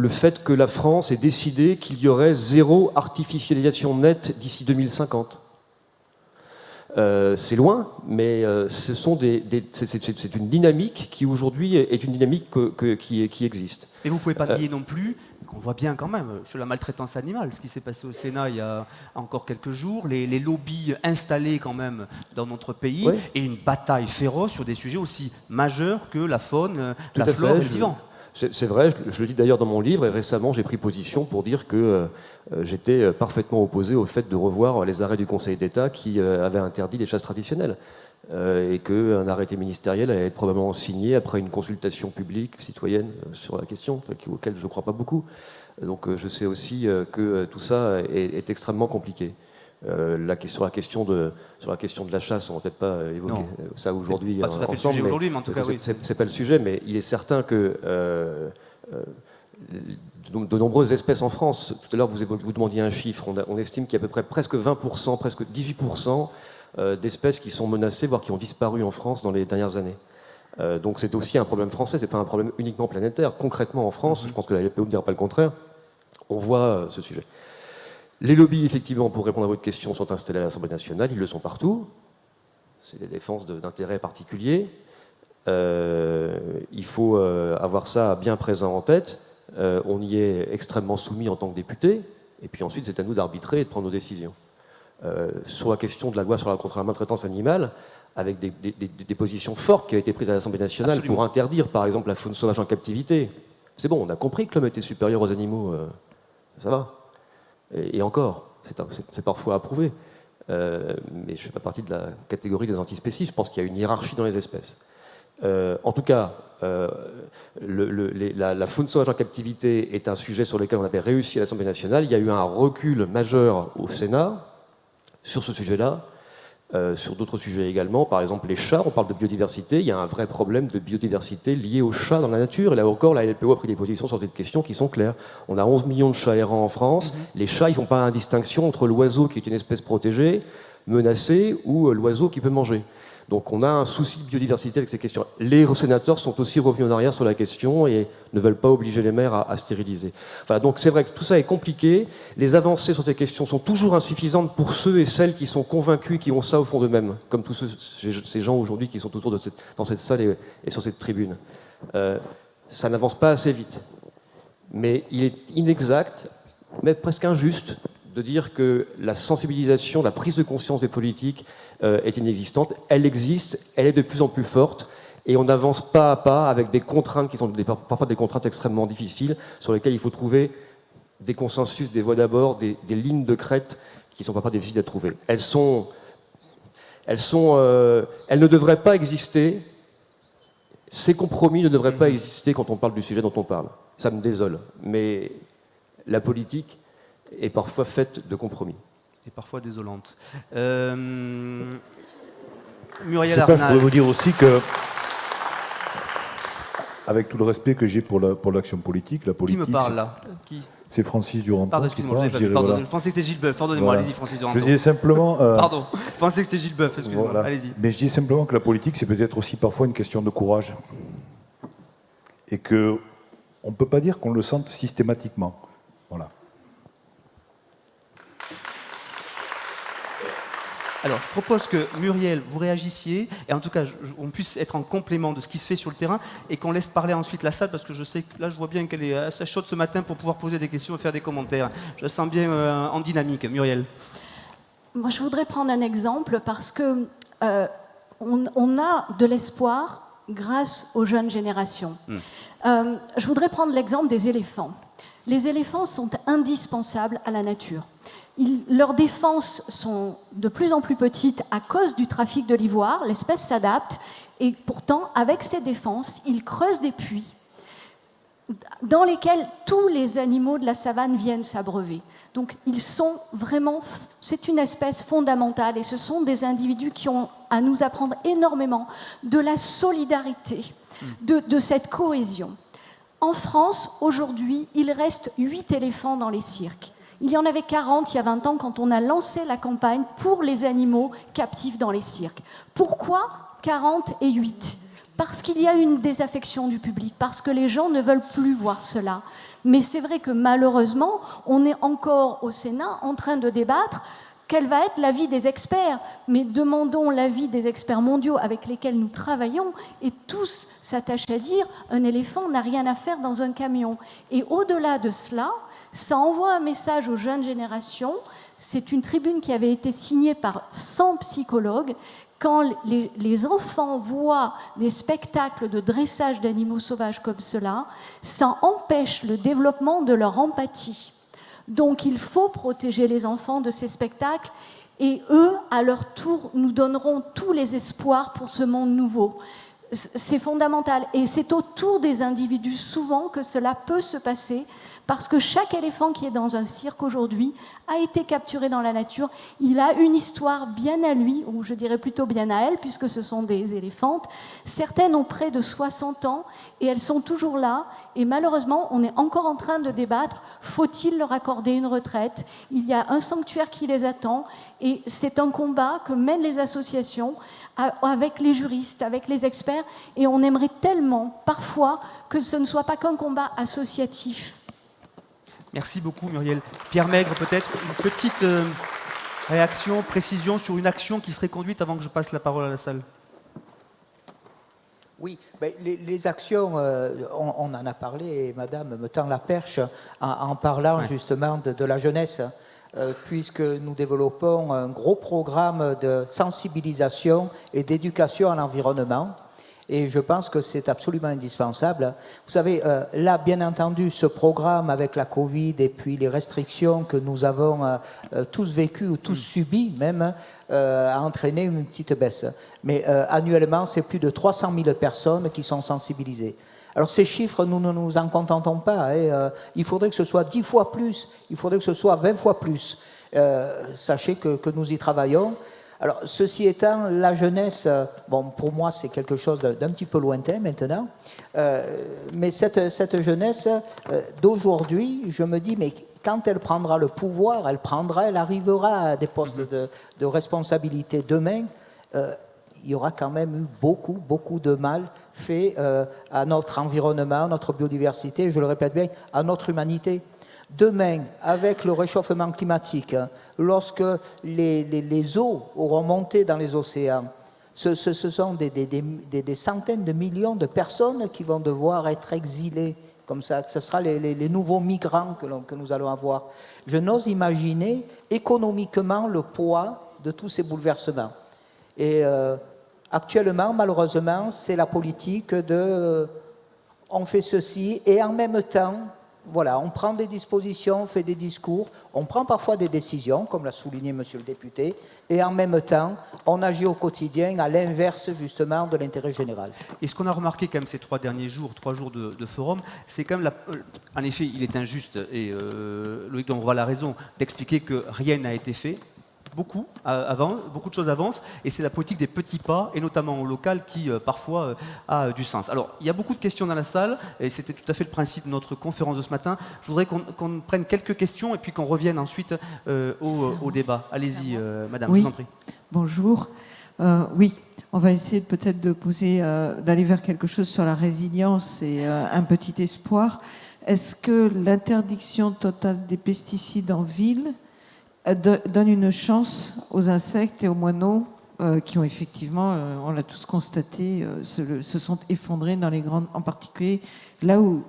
fait que la France ait décidé qu'il y aurait 0 artificialisation nette d'ici 2050. C'est loin, mais c'est une dynamique qui aujourd'hui est une dynamique qui existe. Et vous ne pouvez pas nier non plus qu'on voit bien quand même sur la maltraitance animale, ce qui s'est passé au Sénat il y a encore quelques jours, les lobbies installés quand même dans notre pays, oui. Et une bataille féroce sur des sujets aussi majeurs que la faune, la flore et le vivant. C'est vrai, je le dis d'ailleurs dans mon livre, et récemment j'ai pris position pour dire que j'étais parfaitement opposé au fait de revoir les arrêts du Conseil d'État qui avaient interdit les chasses traditionnelles. Et qu'un arrêté ministériel allait être probablement signé après une consultation publique, citoyenne, sur la question, auquel je ne crois pas beaucoup. Donc je sais aussi que tout ça est extrêmement compliqué. Sur la question de la chasse, on ne va peut-être pas évoquer ça aujourd'hui ensemble. Pas tout à fait le sujet aujourd'hui, mais en tout cas, oui. C'est pas le sujet, mais il est certain que de nombreuses espèces en France, tout à l'heure vous demandiez un chiffre, on estime qu'il y a à peu près presque 20%, presque 18%, d'espèces qui sont menacées, voire qui ont disparu en France dans les dernières années. Donc c'est aussi un problème français, c'est pas un problème uniquement planétaire. Concrètement en France, je pense que la LPO ne dira pas le contraire, on voit ce sujet. Les lobbies, effectivement, pour répondre à votre question, sont installés à l'Assemblée nationale, ils le sont partout. C'est des défenses d'intérêts particuliers. Il faut avoir ça bien présent en tête. On y est extrêmement soumis en tant que député, et puis ensuite c'est à nous d'arbitrer et de prendre nos décisions. Sur la question de la loi contre la maltraitance animale, avec des positions fortes qui ont été prises à l'Assemblée nationale. Absolument. Pour interdire, par exemple, la faune sauvage en captivité. C'est bon, on a compris que l'homme était supérieur aux animaux, ça va. Et encore, c'est parfois approuvé. Mais je ne fais pas partie de la catégorie des antispécistes, je pense qu'il y a une hiérarchie dans les espèces. En tout cas, la faune sauvage en captivité est un sujet sur lequel on avait réussi à l'Assemblée nationale. Il y a eu un recul majeur au Sénat sur ce sujet-là, sur d'autres sujets également. Par exemple, les chats, on parle de biodiversité. Il y a un vrai problème de biodiversité lié aux chats dans la nature. Et là encore, la LPO a pris des positions sur cette question qui sont claires. On a 11 millions de chats errants en France. Les chats, ils ne font pas une distinction entre l'oiseau qui est une espèce protégée, menacée, ou l'oiseau qui peut manger. Donc on a un souci de biodiversité avec ces questions. Les sénateurs sont aussi revenus en arrière sur la question et ne veulent pas obliger les maires à stériliser. Enfin, donc c'est vrai que tout ça est compliqué. Les avancées sur ces questions sont toujours insuffisantes pour ceux et celles qui sont convaincus et qui ont ça au fond d'eux-mêmes, comme tous ces gens aujourd'hui qui sont autour dans cette salle et sur cette tribune. Ça n'avance pas assez vite. Mais il est inexact, mais presque injuste, de dire que la sensibilisation, la prise de conscience des politiques est inexistante. Elle existe, elle est de plus en plus forte, et on avance pas à pas avec des contraintes qui sont parfois des contraintes extrêmement difficiles, sur lesquelles il faut trouver des consensus, des voies d'abord, des lignes de crête qui sont parfois difficiles à trouver. Elles ne devraient pas exister. Ces compromis ne devraient pas exister quand on parle du sujet dont on parle. Ça me désole, mais la politique est parfois faite de compromis. Et parfois désolante. Je Muriel sais pas, je Arnal. pourrais vous dire aussi que, avec tout le respect que j'ai pour l'action politique, la Qui politique... me parle là? Qui? C'est Francis Duranton. Pardon, qui excuse-moi, parle, je je dirais, pardon, voilà. je pensais que c'était Gilles-Beuf. Pardonnez-moi, Voilà. allez-y, Francis Duranton. Je disais simplement... Pardon, je pensais que c'était Gilles-Beuf, excusez-moi, voilà. allez-y. Mais je dis simplement que la politique, c'est peut-être aussi parfois une question de courage. Et qu'on ne peut pas dire qu'on le sente systématiquement. Voilà. Alors, je propose que Muriel, vous réagissiez, et en tout cas, on puisse être en complément de ce qui se fait sur le terrain, et qu'on laisse parler ensuite la salle, parce que je sais que là, je vois bien qu'elle est assez chaude ce matin pour pouvoir poser des questions et faire des commentaires. Je la sens bien en dynamique. Muriel. Moi, je voudrais prendre un exemple parce que on a de l'espoir grâce aux jeunes générations. Je voudrais prendre l'exemple des éléphants. Les éléphants sont indispensables à la nature. Leurs défenses sont de plus en plus petites à cause du trafic de l'ivoire. L'espèce s'adapte et pourtant, avec ces défenses, ils creusent des puits dans lesquels tous les animaux de la savane viennent s'abreuver. Donc, ils sont vraiment... C'est une espèce fondamentale et ce sont des individus qui ont à nous apprendre énormément de la solidarité, de cette cohésion. En France, aujourd'hui, il reste 8 éléphants dans les cirques. Il y en avait 40 il y a 20 ans quand on a lancé la campagne pour les animaux captifs dans les cirques. Pourquoi 40 et 8 ? Parce qu'il y a une désaffection du public, parce que les gens ne veulent plus voir cela. Mais c'est vrai que malheureusement, on est encore au Sénat en train de débattre quel va être l'avis des experts. Mais demandons l'avis des experts mondiaux avec lesquels nous travaillons et tous s'attachent à dire un éléphant n'a rien à faire dans un camion. Et au-delà de cela, ça envoie un message aux jeunes générations. C'est une tribune qui avait été signée par 100 psychologues. Quand les enfants voient des spectacles de dressage d'animaux sauvages comme cela, ça empêche le développement de leur empathie. Donc il faut protéger les enfants de ces spectacles et eux, à leur tour, nous donneront tous les espoirs pour ce monde nouveau. C'est fondamental et c'est autour des individus souvent que cela peut se passer parce que chaque éléphant qui est dans un cirque aujourd'hui a été capturé dans la nature. Il a une histoire bien à lui, ou je dirais plutôt bien à elle, puisque ce sont des éléphantes. Certaines ont près de 60 ans et elles sont toujours là. Et malheureusement, on est encore en train de débattre. Faut-il leur accorder une retraite ? Il y a un sanctuaire qui les attend et c'est un combat que mènent les associations avec les juristes, avec les experts. Et on aimerait tellement, parfois, que ce ne soit pas qu'un combat associatif. Merci beaucoup, Muriel. Pierre Maigre, peut-être une petite réaction, précision sur une action qui serait conduite avant que je passe la parole à la salle. Oui, ben les actions, on en a parlé et Madame me tend la perche en parlant justement de la jeunesse, puisque nous développons un gros programme de sensibilisation et d'éducation à l'environnement. Et je pense que c'est absolument indispensable. Vous savez, là, bien entendu, ce programme avec la Covid et puis les restrictions que nous avons tous vécues ou tous subies même, a entraîné une petite baisse. Mais annuellement, c'est plus de 300 000 personnes qui sont sensibilisées. Alors ces chiffres, nous ne nous en contentons pas. Il faudrait que ce soit 10 fois plus, il faudrait que ce soit 20 fois plus. Sachez que nous y travaillons. Alors, ceci étant, la jeunesse, bon, pour moi, c'est quelque chose d'un petit peu lointain maintenant, mais cette jeunesse d'aujourd'hui, je me dis, mais quand elle prendra le pouvoir, elle arrivera à des postes de responsabilité demain, il y aura quand même eu beaucoup de mal fait à notre environnement, à notre biodiversité, je le répète bien, à notre humanité. Demain, avec le réchauffement climatique, lorsque les eaux auront monté dans les océans, ce sont des centaines de millions de personnes qui vont devoir être exilées, comme ça, ce sera les nouveaux migrants que nous allons avoir. Je n'ose imaginer économiquement le poids de tous ces bouleversements. Et actuellement, malheureusement, c'est la politique de on fait ceci et en même temps, voilà, on prend des dispositions, on fait des discours, on prend parfois des décisions, comme l'a souligné Monsieur le député, et en même temps, on agit au quotidien à l'inverse justement de l'intérêt général. Et ce qu'on a remarqué quand même ces 3 jours de forum, c'est quand même, en effet, il est injuste, et Loïc Dombreval a raison, d'expliquer que rien n'a été fait. Beaucoup de choses avancent, et c'est la politique des petits pas, et notamment au local, qui parfois a du sens. Alors, il y a beaucoup de questions dans la salle, et c'était tout à fait le principe de notre conférence de ce matin. Je voudrais qu'on prenne quelques questions, et puis qu'on revienne ensuite au débat. Allez-y, madame, oui. Je vous en prie. Bonjour. Oui, on va essayer peut-être d'aller vers quelque chose sur la résilience et un petit espoir. Est-ce que l'interdiction totale des pesticides en ville donne une chance aux insectes et aux moineaux qui ont effectivement, on l'a tous constaté, se sont effondrés dans les grandes, en particulier là où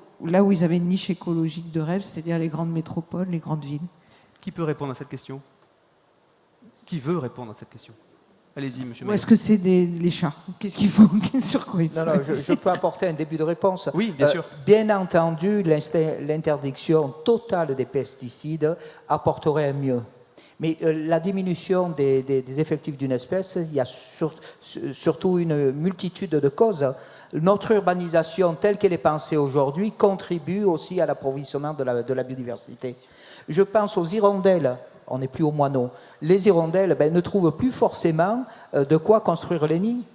ils avaient une niche écologique de rêve, c'est-à-dire les grandes métropoles, les grandes villes. Qui peut répondre à cette question? Qui veut répondre à cette question? Allez-y, monsieur. Ou est-ce que c'est les chats? Qu'est-ce qu'il faut? Sur quoi il faut? Non, je peux apporter un début de réponse. Oui, bien sûr. Bien entendu, l'interdiction totale des pesticides apporterait un mieux. Mais la diminution des effectifs d'une espèce, il y a surtout une multitude de causes. Notre urbanisation telle qu'elle est pensée aujourd'hui contribue aussi à l'appauvrissement de la biodiversité. Je pense aux hirondelles, on n'est plus aux moineaux. Les hirondelles ne trouvent plus forcément de quoi construire les nids.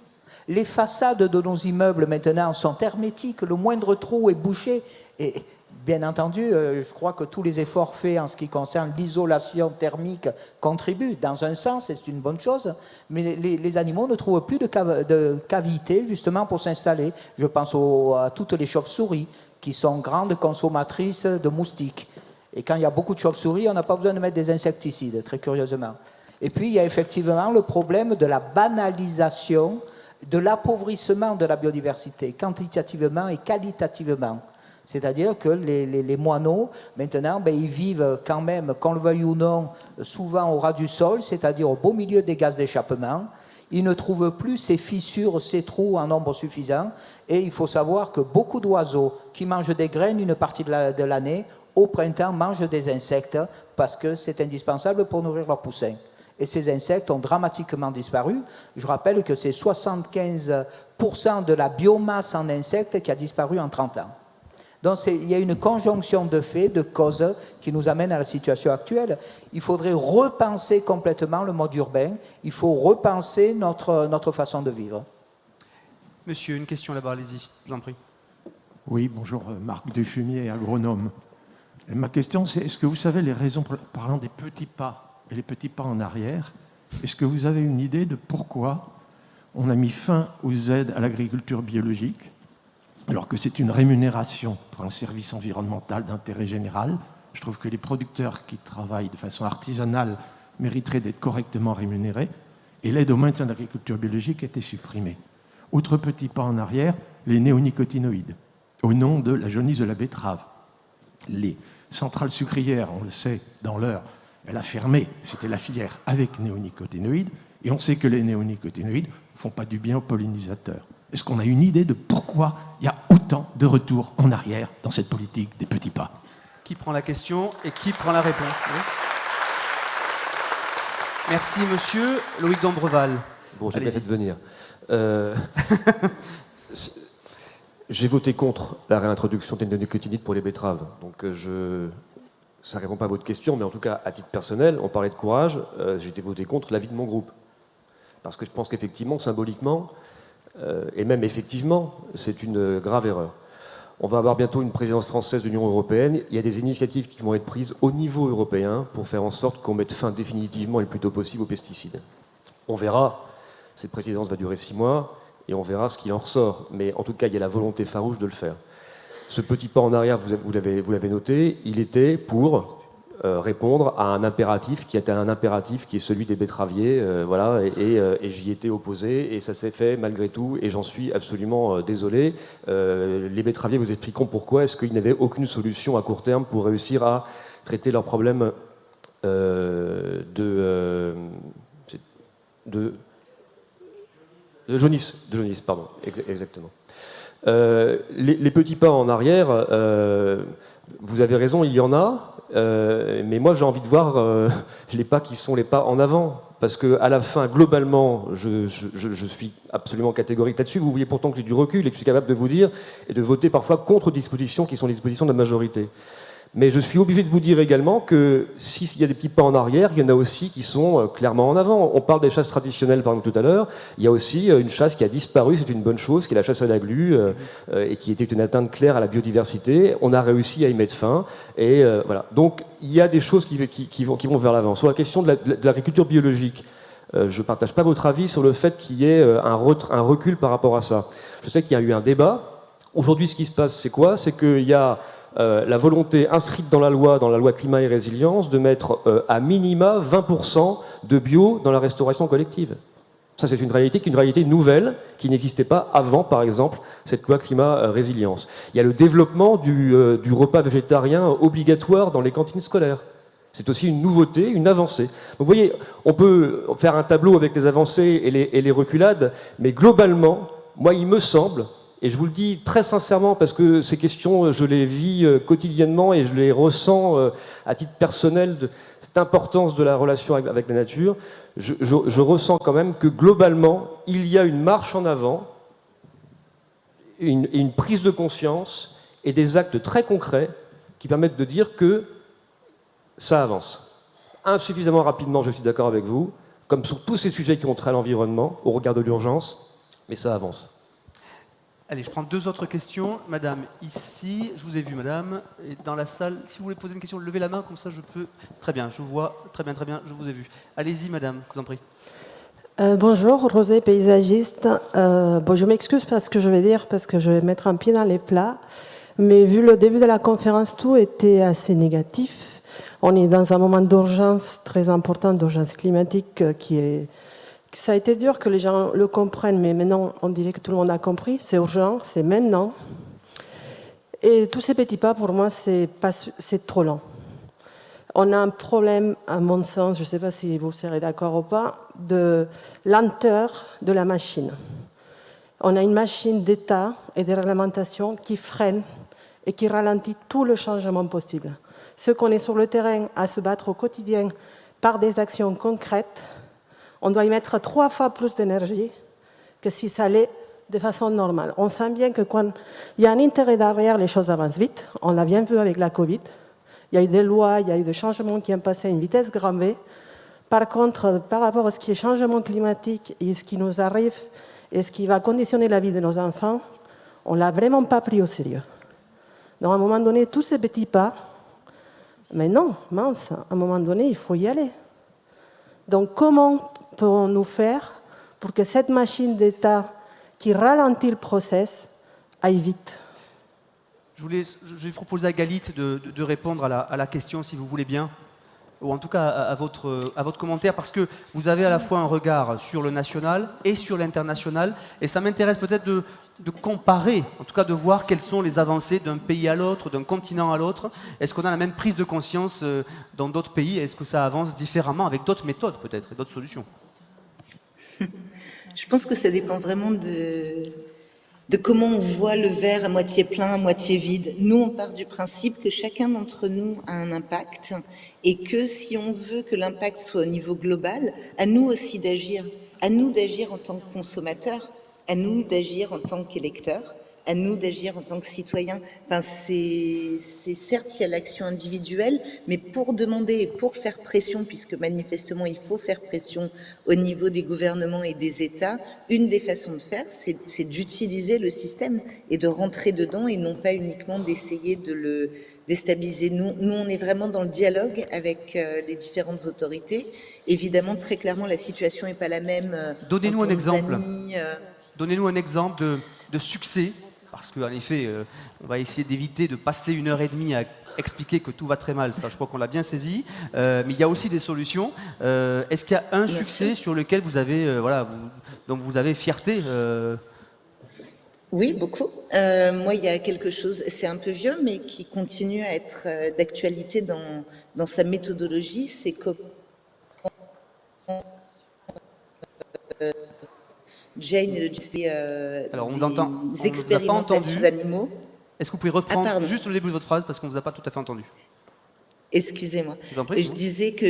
Les façades de nos immeubles maintenant sont hermétiques, le moindre trou est bouché. Et bien entendu, je crois que tous les efforts faits en ce qui concerne l'isolation thermique contribuent. Dans un sens, c'est une bonne chose, mais les animaux ne trouvent plus de cavités justement pour s'installer. Je pense à toutes les chauves-souris qui sont grandes consommatrices de moustiques. Et quand il y a beaucoup de chauves-souris, on n'a pas besoin de mettre des insecticides, très curieusement. Et puis, il y a effectivement le problème de la banalisation, de l'appauvrissement de la biodiversité, quantitativement et qualitativement. C'est-à-dire que les moineaux, maintenant, ils vivent quand même, qu'on le veuille ou non, souvent au ras du sol, c'est-à-dire au beau milieu des gaz d'échappement. Ils ne trouvent plus ces fissures, ces trous en nombre suffisant. Et il faut savoir que beaucoup d'oiseaux qui mangent des graines une partie de l'année, au printemps, mangent des insectes parce que c'est indispensable pour nourrir leurs poussins. Et ces insectes ont dramatiquement disparu. Je rappelle que c'est 75% de la biomasse en insectes qui a disparu en 30 ans. Donc il y a une conjonction de faits, de causes qui nous amène à la situation actuelle. Il faudrait repenser complètement le mode urbain. Il faut repenser notre façon de vivre. Monsieur, une question là-bas, allez-y, je vous en prie. Oui, bonjour, Marc Dufumier, agronome. Ma question, c'est est-ce que vous savez les raisons, parlant des petits pas et les petits pas en arrière, est-ce que vous avez une idée de pourquoi on a mis fin aux aides à l'agriculture biologique, alors que c'est une rémunération pour un service environnemental d'intérêt général? Je trouve que les producteurs qui travaillent de façon artisanale mériteraient d'être correctement rémunérés, et l'aide au maintien de l'agriculture biologique a été supprimée. Autre petit pas en arrière, les néonicotinoïdes, au nom de la jaunisse de la betterave. Les centrales sucrières, on le sait, dans l'Eure, elle a fermé, c'était la filière avec néonicotinoïdes, et on sait que les néonicotinoïdes ne font pas du bien aux pollinisateurs. Est-ce qu'on a une idée de pourquoi il y a autant de retours en arrière dans cette politique des petits pas? Qui prend la question et qui prend la réponse? Oui. Merci, monsieur. Loïc Dombreval. Bon, j'ai bien fait de venir. J'ai voté contre la réintroduction des néonicotinoïdes pour les betteraves. Donc ça ne répond pas à votre question, mais en tout cas, à titre personnel, on parlait de courage, j'ai été voté contre l'avis de mon groupe. Parce que je pense qu'effectivement, symboliquement, et même effectivement, c'est une grave erreur. On va avoir bientôt une présidence française de l'Union européenne. Il y a des initiatives qui vont être prises au niveau européen pour faire en sorte qu'on mette fin définitivement et le plus tôt possible aux pesticides. On verra Cette présidence va durer 6 mois et on verra ce qu'il en ressort. Mais en tout cas, il y a la volonté farouche de le faire. Ce petit pas en arrière, vous l'avez noté, il était pour répondre à un impératif qui était un impératif qui est celui des betteraviers, voilà, et j'y étais opposé, et ça s'est fait malgré tout, et j'en suis absolument désolé. Les betteraviers vous expliqueront pourquoi est-ce qu'ils n'avaient aucune solution à court terme pour réussir à traiter leurs problèmes de jaunisse, pardon, exactement. Les petits pas en arrière, vous avez raison, il y en a, mais moi j'ai envie de voir les pas qui sont les pas en avant, parce qu'à la fin, globalement, je suis absolument catégorique là-dessus. Vous voyez pourtant que j'ai du recul et que je suis capable de vous dire et de voter parfois contre dispositions qui sont les dispositions de la majorité. Mais je suis obligé de vous dire également que s'il y a des petits pas en arrière, il y en a aussi qui sont clairement en avant. On parle des chasses traditionnelles, par exemple, tout à l'heure. Il y a aussi une chasse qui a disparu, c'est une bonne chose, qui est la chasse à la glu, et qui était une atteinte claire à la biodiversité. On a réussi à y mettre fin. Et voilà. Donc, il y a des choses qui vont vers l'avant. Sur la question de l'agriculture biologique, je ne partage pas votre avis sur le fait qu'il y ait un recul par rapport à ça. Je sais qu'il y a eu un débat. Aujourd'hui, ce qui se passe, c'est quoi? C'est qu'il y a la volonté inscrite dans la loi climat et résilience, de mettre à minima 20% de bio dans la restauration collective. Ça, c'est une réalité nouvelle qui n'existait pas avant, par exemple, cette loi climat-résilience. Il y a le développement du repas végétarien obligatoire dans les cantines scolaires. C'est aussi une nouveauté, une avancée. Donc vous voyez, on peut faire un tableau avec les avancées et les reculades, mais globalement, moi, il me semble, et je vous le dis très sincèrement, parce que ces questions, je les vis quotidiennement et je les ressens à titre personnel, de cette importance de la relation avec la nature, je ressens quand même que globalement, il y a une marche en avant, une prise de conscience et des actes très concrets qui permettent de dire que ça avance. Insuffisamment rapidement, je suis d'accord avec vous, comme sur tous ces sujets qui ont trait à l'environnement, au regard de l'urgence, mais ça avance. Allez, je prends 2 autres questions. Madame, ici, je vous ai vu, madame, et dans la salle, si vous voulez poser une question, levez la main, comme ça je peux... Très bien, je vous vois, très bien, je vous ai vu. Allez-y, madame, je vous en prie. Bonjour, Rosée, paysagiste. Je m'excuse parce que je vais dire, parce que je vais mettre un pied dans les plats, mais vu le début de la conférence, tout était assez négatif. On est dans un moment d'urgence très important, d'urgence climatique, ça a été dur que les gens le comprennent, mais maintenant, on dirait que tout le monde a compris. C'est urgent, c'est maintenant. Et tous ces petits pas, pour moi, c'est trop lent. On a un problème, à mon sens, je ne sais pas si vous serez d'accord ou pas, de lenteur de la machine. On a une machine d'État et de réglementation qui freine et qui ralentit tout le changement possible. Ceux qu'on est sur le terrain à se battre au quotidien par des actions concrètes, on doit y mettre 3 fois plus d'énergie que si ça allait de façon normale. On sent bien que quand il y a un intérêt derrière, les choses avancent vite. On l'a bien vu avec la Covid. Il y a eu des lois, il y a eu des changements qui ont passé à une vitesse grand V. Par contre, par rapport à ce qui est changement climatique et ce qui nous arrive et ce qui va conditionner la vie de nos enfants, on ne l'a vraiment pas pris au sérieux. Donc à un moment donné, tous ces petits pas, mais non, mince, à un moment donné, il faut y aller. Donc comment pouvons-nous faire pour que cette machine d'État qui ralentit le process aille vite? Je vais proposer à Galit de répondre à la question, si vous voulez bien, ou en tout cas à votre commentaire, parce que vous avez à la fois un regard sur le national et sur l'international, et ça m'intéresse peut-être de comparer, en tout cas de voir quelles sont les avancées d'un pays à l'autre, d'un continent à l'autre. Est-ce qu'on a la même prise de conscience dans d'autres pays? Est-ce que ça avance différemment, avec d'autres méthodes peut-être, et d'autres solutions? Je pense que ça dépend vraiment de comment on voit le verre à moitié plein, à moitié vide. Nous, on part du principe que chacun d'entre nous a un impact et que si on veut que l'impact soit au niveau global, à nous aussi d'agir. À nous d'agir en tant que consommateurs, à nous d'agir en tant qu'électeurs, à nous d'agir en tant que citoyens. Enfin, c'est certes, il y a l'action individuelle, mais pour demander et pour faire pression, puisque manifestement il faut faire pression au niveau des gouvernements et des États, une des façons de faire, c'est d'utiliser le système et de rentrer dedans et non pas uniquement d'essayer de le déstabiliser. Nous, on est vraiment dans le dialogue avec les différentes autorités. Évidemment, très clairement, la situation n'est pas la même. Donnez-nous un exemple. Donnez-nous un exemple de succès, parce qu'en effet, on va essayer d'éviter de passer 1h30 à expliquer que tout va très mal, ça je crois qu'on l'a bien saisi, mais il y a aussi des solutions. Est-ce qu'il y a un succès sur lequel vous avez, dont vous avez fierté Oui, beaucoup. Moi, il y a quelque chose, c'est un peu vieux, mais qui continue à être d'actualité dans sa méthodologie, c'est que Jane et alors, on vous entend, des expérimentations animaux. Est-ce que vous pouvez reprendre juste le début de votre phrase parce qu'on ne vous a pas tout à fait entendu? Excusez-moi. Je disais que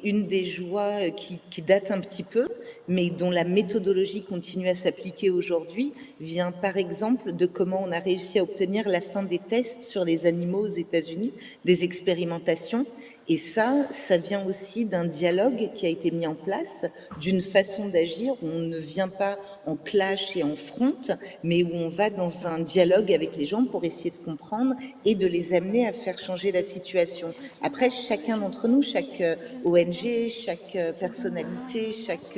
une des joies qui date un petit peu, mais dont la méthodologie continue à s'appliquer aujourd'hui, vient par exemple de comment on a réussi à obtenir la fin des tests sur les animaux aux États-Unis, des expérimentations. Et ça vient aussi d'un dialogue qui a été mis en place, d'une façon d'agir où on ne vient pas en clash et en front, mais où on va dans un dialogue avec les gens pour essayer de comprendre et de les amener à faire changer la situation. Après, chacun d'entre nous, chaque ONG, chaque personnalité, chaque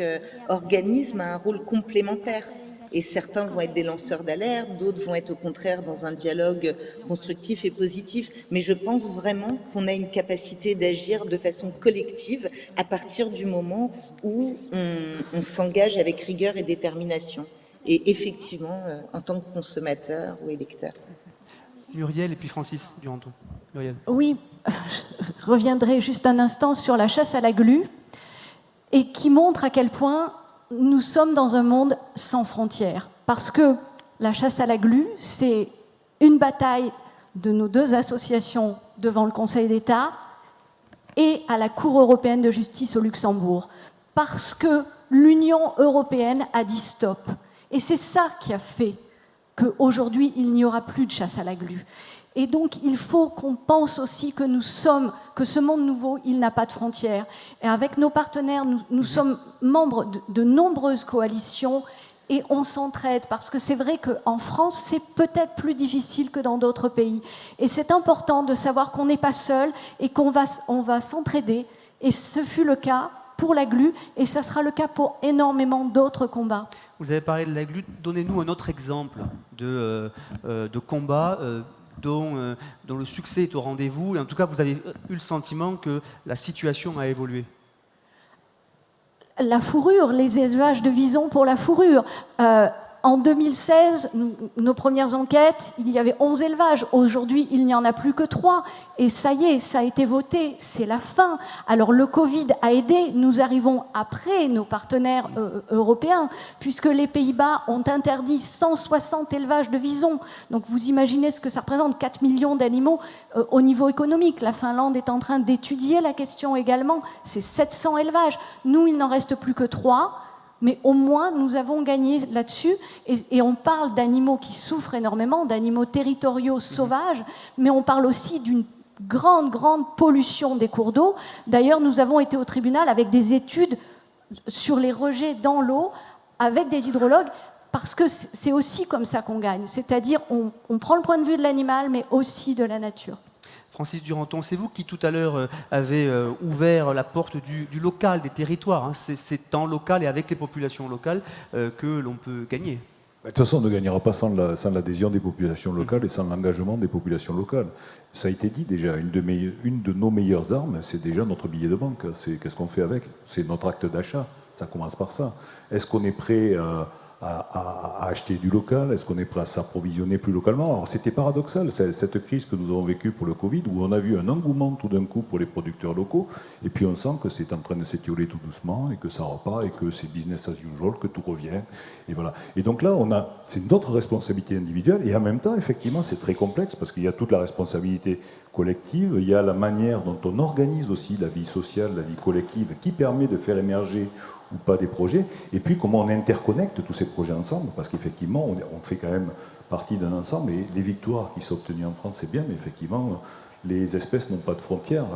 organisme a un rôle complémentaire. Et certains vont être des lanceurs d'alerte, d'autres vont être au contraire dans un dialogue constructif et positif. Mais je pense vraiment qu'on a une capacité d'agir de façon collective à partir du moment où on s'engage avec rigueur et détermination. Et effectivement, en tant que consommateur ou électeur. Muriel et puis Francis Duranton. Muriel. Oui, je reviendrai juste un instant sur la chasse à la glu et qui montre à quel point nous sommes dans un monde sans frontières, parce que la chasse à la glu, c'est une bataille de nos deux associations devant le Conseil d'État et à la Cour européenne de justice au Luxembourg, parce que l'Union européenne a dit stop. Et c'est ça qui a fait qu'aujourd'hui, il n'y aura plus de chasse à la glu. Et donc, il faut qu'on pense aussi que que ce monde nouveau, il n'a pas de frontières. Et avec nos partenaires, nous sommes membres de nombreuses coalitions et on s'entraide, parce que c'est vrai qu'en France, c'est peut-être plus difficile que dans d'autres pays. Et c'est important de savoir qu'on n'est pas seul et qu'on va s'entraider. Et ce fut le cas pour la glu, et ça sera le cas pour énormément d'autres combats. Vous avez parlé de la glu, donnez-nous un autre exemple de combat dont le succès est au rendez-vous, et en tout cas vous avez eu le sentiment que la situation a évolué. La fourrure, les élevages de visons pour la fourrure. En 2016, nos premières enquêtes, il y avait 11 élevages. Aujourd'hui, il n'y en a plus que 3. Et ça y est, ça a été voté, c'est la fin. Alors le Covid a aidé, nous arrivons après nos partenaires européens, puisque les Pays-Bas ont interdit 160 élevages de visons. Donc vous imaginez ce que ça représente, 4 millions d'animaux au niveau économique. La Finlande est en train d'étudier la question également, c'est 700 élevages. Nous, il n'en reste plus que 3. Mais au moins, nous avons gagné là-dessus. Et on parle d'animaux qui souffrent énormément, d'animaux territoriaux sauvages, mais on parle aussi d'une grande pollution des cours d'eau. D'ailleurs, nous avons été au tribunal avec des études sur les rejets dans l'eau, avec des hydrologues, parce que c'est aussi comme ça qu'on gagne. C'est-à-dire, on prend le point de vue de l'animal, mais aussi de la nature. Francis Duranton, c'est vous qui tout à l'heure avez ouvert la porte du local, des territoires. Hein. C'est en local et avec les populations locales que l'on peut gagner. De toute façon, on ne gagnera pas sans l'adhésion des populations locales et sans l'engagement des populations locales. Ça a été dit déjà, une de nos meilleures armes, c'est déjà notre billet de banque. Qu'est-ce qu'on fait avec? C'est notre acte d'achat. Ça commence par ça. Est-ce qu'on est prêt à acheter du local? Est-ce qu'on est prêt à s'approvisionner plus localement? Alors c'était paradoxal, cette crise que nous avons vécue pour le Covid, où on a vu un engouement tout d'un coup pour les producteurs locaux, et puis on sent que c'est en train de s'étioler tout doucement, et que ça repart, et que c'est business as usual, que tout revient, et voilà. Et donc là, c'est notre responsabilité individuelle, et en même temps, effectivement, c'est très complexe, parce qu'il y a toute la responsabilité collective, il y a la manière dont on organise aussi la vie sociale, la vie collective, qui permet de faire émerger ou pas des projets, et puis comment on interconnecte tous ces projets ensemble, parce qu'effectivement, on fait quand même partie d'un ensemble, et les victoires qui sont obtenues en France, c'est bien, mais effectivement, les espèces n'ont pas de frontières.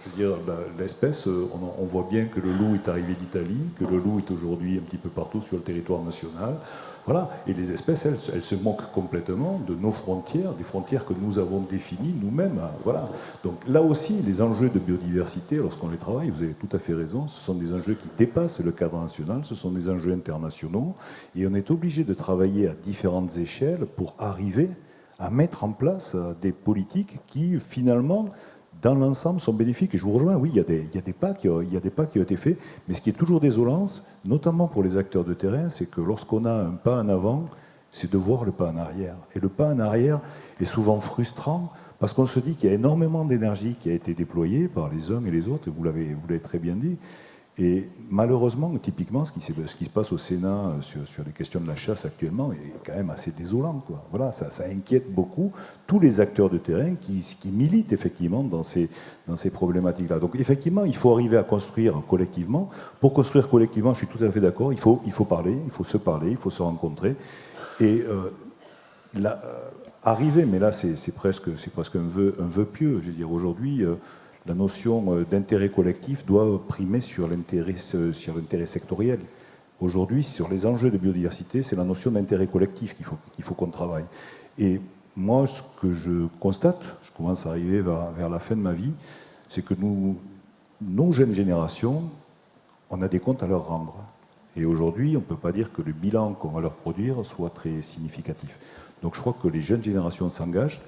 Je veux dire, l'espèce, on voit bien que le loup est arrivé d'Italie, que le loup est aujourd'hui un petit peu partout sur le territoire national. Voilà. Et les espèces, elles se moquent complètement de nos frontières, des frontières que nous avons définies nous-mêmes. Voilà. Donc là aussi, les enjeux de biodiversité, lorsqu'on les travaille, vous avez tout à fait raison, ce sont des enjeux qui dépassent le cadre national, ce sont des enjeux internationaux, et on est obligé de travailler à différentes échelles pour arriver à mettre en place des politiques qui, finalement, dans l'ensemble, sont bénéfiques. Et je vous rejoins, oui, il y a des pas qui ont été faits, mais ce qui est toujours désolant, notamment pour les acteurs de terrain, c'est que lorsqu'on a un pas en avant, c'est de voir le pas en arrière. Et le pas en arrière est souvent frustrant, parce qu'on se dit qu'il y a énormément d'énergie qui a été déployée par les uns et les autres, vous l'avez très bien dit. Et malheureusement, typiquement, ce qui se passe au Sénat sur les questions de la chasse actuellement est quand même assez désolant, quoi. Voilà, ça inquiète beaucoup tous les acteurs de terrain qui militent effectivement dans ces problématiques-là. Donc effectivement, il faut arriver à construire collectivement. Pour construire collectivement, je suis tout à fait d'accord, il faut parler, il faut se rencontrer. Et arriver, mais là c'est presque un vœu pieux. Je veux dire, aujourd'hui, la notion d'intérêt collectif doit primer sur l'intérêt sectoriel. Aujourd'hui, sur les enjeux de biodiversité, c'est la notion d'intérêt collectif qu'il faut qu'on travaille. Et moi, ce que je constate, je commence à arriver vers la fin de ma vie, c'est que nos jeunes générations, on a des comptes à leur rendre. Et aujourd'hui, on ne peut pas dire que le bilan qu'on va leur produire soit très significatif. Donc je crois que les jeunes générations s'engagent.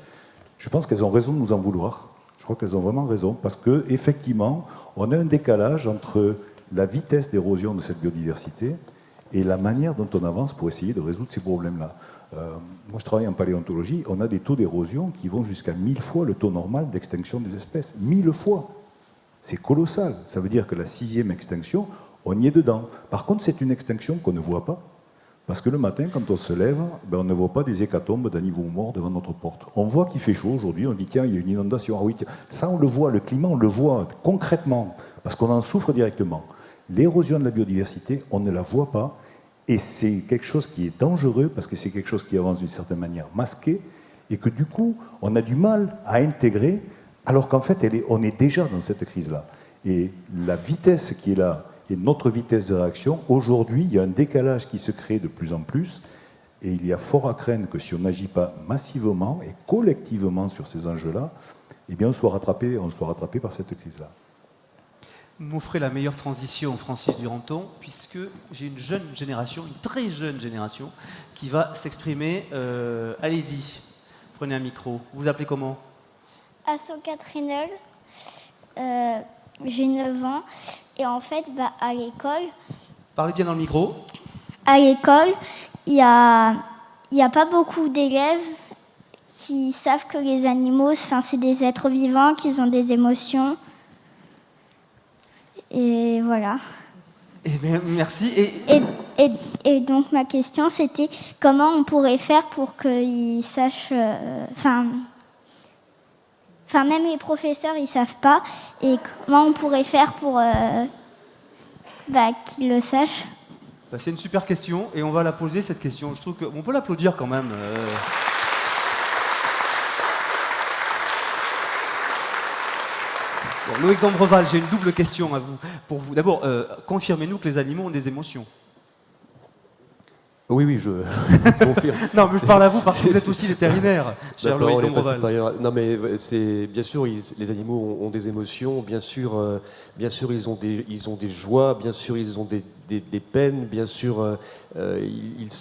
Je pense qu'elles ont raison de nous en vouloir. Je crois qu'elles ont vraiment raison, parce qu'effectivement, on a un décalage entre la vitesse d'érosion de cette biodiversité et la manière dont on avance pour essayer de résoudre ces problèmes-là. Moi, je travaille en paléontologie, on a des taux d'érosion qui vont jusqu'à 1000 fois le taux normal d'extinction des espèces. 1000 fois. C'est colossal. Ça veut dire que la 6e extinction, on y est dedans. Par contre, c'est une extinction qu'on ne voit pas. Parce que le matin, quand on se lève, on ne voit pas des hécatombes d'animaux morts devant notre porte. On voit qu'il fait chaud aujourd'hui, on dit tiens, il y a une inondation. Ah oui, ça on le voit, le climat on le voit concrètement, parce qu'on en souffre directement. L'érosion de la biodiversité, on ne la voit pas, et c'est quelque chose qui est dangereux, parce que c'est quelque chose qui avance d'une certaine manière masqué, et que du coup, on a du mal à intégrer, alors qu'en fait, on est déjà dans cette crise-là. Et la vitesse qui est là, et notre vitesse de réaction, aujourd'hui, il y a un décalage qui se crée de plus en plus, et il y a fort à craindre que si on n'agit pas massivement et collectivement sur ces enjeux-là, eh bien on soit rattrapé par cette crise-là. Vous m'offrez la meilleure transition, Francis Duranton, puisque j'ai une jeune génération, une très jeune génération, qui va s'exprimer. Allez-y, prenez un micro. Vous vous appelez comment? Asoka Trinel, j'ai 9 ans. Et en fait, à l'école... Parlez bien dans le micro. À l'école, il n'y a pas beaucoup d'élèves qui savent que les animaux, c'est des êtres vivants, qu'ils ont des émotions. Et voilà. Eh bien, merci. Et donc, ma question, c'était comment on pourrait faire pour qu'ils sachent... même les professeurs, ils ne savent pas. Et comment on pourrait faire pour qu'ils le sachent? C'est une super question et on va la poser, cette question. Je trouve qu'on peut l'applaudir quand même. Bon, Loïc d'Ambreval, j'ai une double question pour vous. D'abord, confirmez-nous que les animaux ont des émotions. Oui, je confirme. Non, mais je parle à vous parce que vous êtes aussi vétérinaire, cher Loïc d'Ambreval. Non, mais bien sûr, les animaux ont des émotions, bien sûr, ils ont des joies, bien sûr, ils ont des peines, bien sûr, ils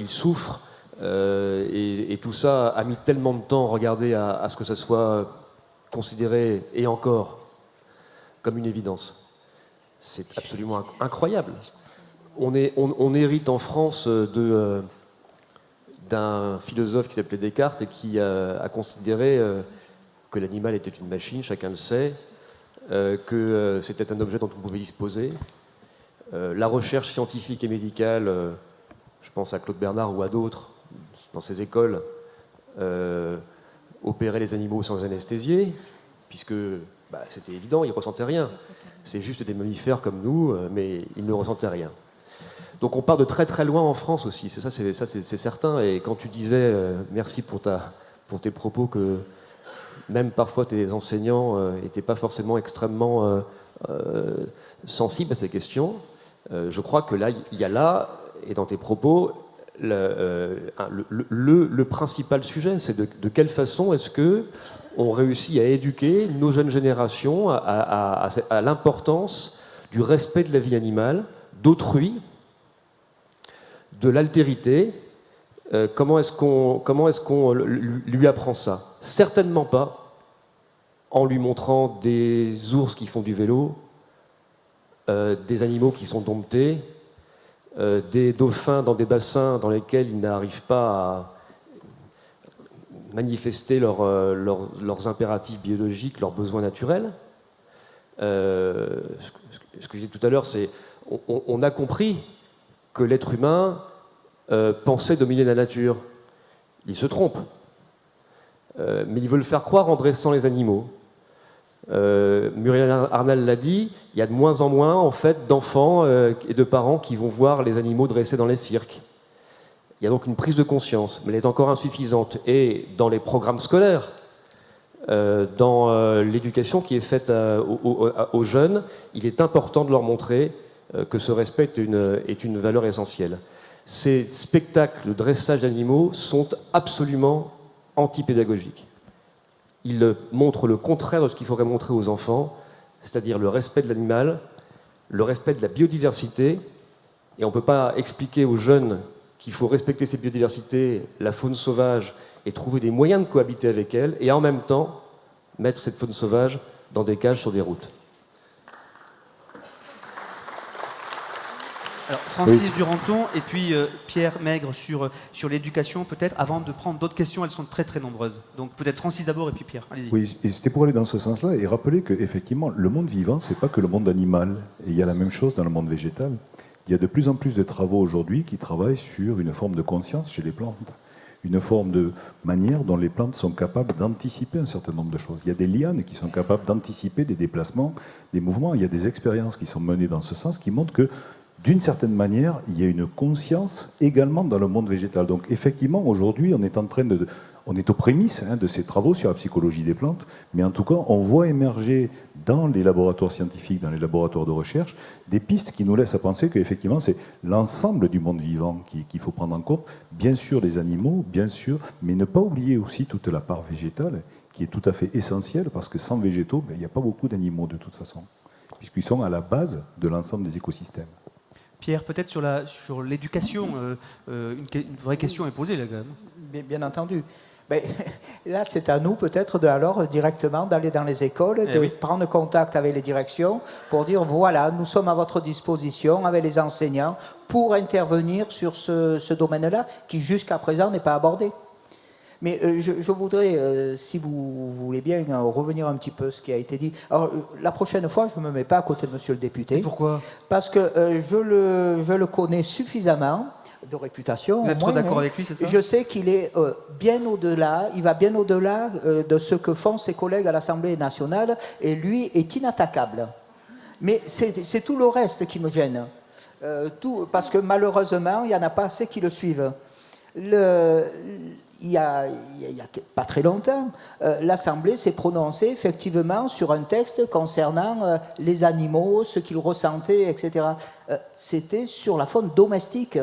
souffrent, et tout ça a mis tellement de temps, regardez, à ce que ça soit considéré, et encore, comme une évidence. C'est absolument incroyable. On hérite en France d'un philosophe qui s'appelait Descartes et qui a considéré que l'animal était une machine, chacun le sait, que c'était un objet dont on pouvait disposer. La recherche scientifique et médicale, je pense à Claude Bernard ou à d'autres, dans ces écoles, opérer les animaux sans anesthésier, puisque c'était évident, ils ne ressentaient rien. C'est juste des mammifères comme nous, mais ils ne ressentaient rien. Donc on part de très très loin en France aussi, c'est certain. Et quand tu disais, merci pour tes propos, que même parfois tes enseignants n'étaient pas forcément extrêmement sensibles à ces questions, je crois que là, il y a là, et dans tes propos, le principal sujet, c'est de quelle façon est-ce que on réussit à éduquer nos jeunes générations à l'importance du respect de la vie animale, d'autrui, de l'altérité. Comment est-ce qu'on lui apprend ça? Certainement pas en lui montrant des ours qui font du vélo, des animaux qui sont domptés, des dauphins dans des bassins dans lesquels ils n'arrivent pas à manifester leurs impératifs biologiques, leurs besoins naturels. Ce que je disais tout à l'heure, c'est on a compris que l'être humain pensait dominer la nature. Il se trompe. Mais il veut le faire croire en dressant les animaux. Muriel Arnal l'a dit, il y a de moins en moins en fait, d'enfants et de parents qui vont voir les animaux dressés dans les cirques. Il y a donc une prise de conscience, mais elle est encore insuffisante. Et dans les programmes scolaires, dans l'éducation qui est faite aux jeunes, il est important de leur montrer que ce respect est une valeur essentielle. Ces spectacles de dressage d'animaux sont absolument antipédagogiques. Ils montrent le contraire de ce qu'il faudrait montrer aux enfants, c'est-à-dire le respect de l'animal, le respect de la biodiversité. Et on ne peut pas expliquer aux jeunes qu'il faut respecter cette biodiversité, la faune sauvage, et trouver des moyens de cohabiter avec elle, et en même temps mettre cette faune sauvage dans des cages sur des routes. Alors, Francis Duranton et puis Pierre Maigre sur l'éducation, peut-être, avant de prendre d'autres questions, elles sont très très nombreuses. Donc peut-être Francis d'abord et puis Pierre, allez-y. Oui, et c'était pour aller dans ce sens-là et rappeler qu'effectivement, le monde vivant, c'est pas que le monde animal. Et il y a la même chose dans le monde végétal. Il y a de plus en plus de travaux aujourd'hui qui travaillent sur une forme de conscience chez les plantes, une forme de manière dont les plantes sont capables d'anticiper un certain nombre de choses. Il y a des lianes qui sont capables d'anticiper des déplacements, des mouvements. Il y a des expériences qui sont menées dans ce sens qui montrent que d'une certaine manière, il y a une conscience également dans le monde végétal. Donc effectivement, aujourd'hui, on est aux prémices de ces travaux sur la psychologie des plantes, mais en tout cas, on voit émerger dans les laboratoires scientifiques, dans les laboratoires de recherche, des pistes qui nous laissent à penser qu'effectivement, c'est l'ensemble du monde vivant qu'il faut prendre en compte. Bien sûr, les animaux, bien sûr, mais ne pas oublier aussi toute la part végétale, qui est tout à fait essentielle, parce que sans végétaux, il n'y a pas beaucoup d'animaux de toute façon, puisqu'ils sont à la base de l'ensemble des écosystèmes. Pierre, peut-être sur l'éducation, une vraie question est posée là quand même. Bien entendu. Mais, là, c'est à nous peut-être directement d'aller dans les écoles, prendre contact avec les directions pour dire voilà, nous sommes à votre disposition avec les enseignants pour intervenir sur ce domaine-là qui jusqu'à présent n'est pas abordé. Mais je voudrais, si vous voulez bien, revenir un petit peu sur ce qui a été dit. Alors, la prochaine fois, je ne me mets pas à côté de monsieur le député. Et pourquoi? Parce que je le connais suffisamment de réputation. Vous êtes trop d'accord avec lui, c'est ça? Je sais qu'il est bien au-delà, il va bien au-delà de ce que font ses collègues à l'Assemblée nationale, et lui est inattaquable. Mais c'est tout le reste qui me gêne. Parce que malheureusement, il n'y en a pas assez qui le suivent. Il y a pas très longtemps, l'Assemblée s'est prononcée effectivement sur un texte concernant les animaux, ce qu'ils ressentaient, etc. C'était sur la faune domestique.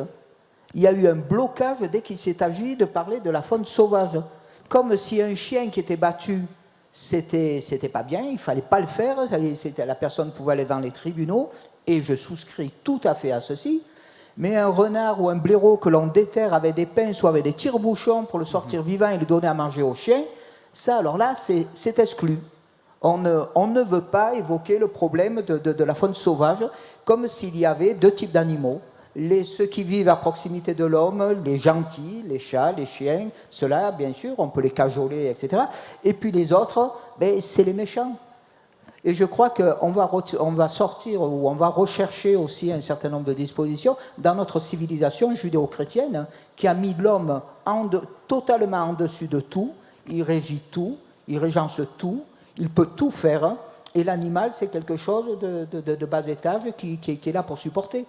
Il y a eu un blocage dès qu'il s'est agi de parler de la faune sauvage. Comme si un chien qui était battu, c'était pas bien, il fallait pas le faire, la personne pouvait aller dans les tribunaux, et je souscris tout à fait à ceci. Mais un renard ou un blaireau que l'on déterre avec des pinces ou avec des tire-bouchons pour le sortir vivant et le donner à manger au chien, ça, alors là, c'est exclu. On ne veut pas évoquer le problème de la faune sauvage comme s'il y avait deux types d'animaux. Ceux qui vivent à proximité de l'homme, les gentils, les chats, les chiens, ceux-là, bien sûr, on peut les cajoler, etc. Et puis les autres, c'est les méchants. Et je crois qu'on va sortir ou on va rechercher aussi un certain nombre de dispositions dans notre civilisation judéo-chrétienne qui a mis l'homme totalement en dessus de tout. il régit tout, il régence tout, il peut tout faire, et l'animal, c'est quelque chose de bas étage qui est là pour supporter.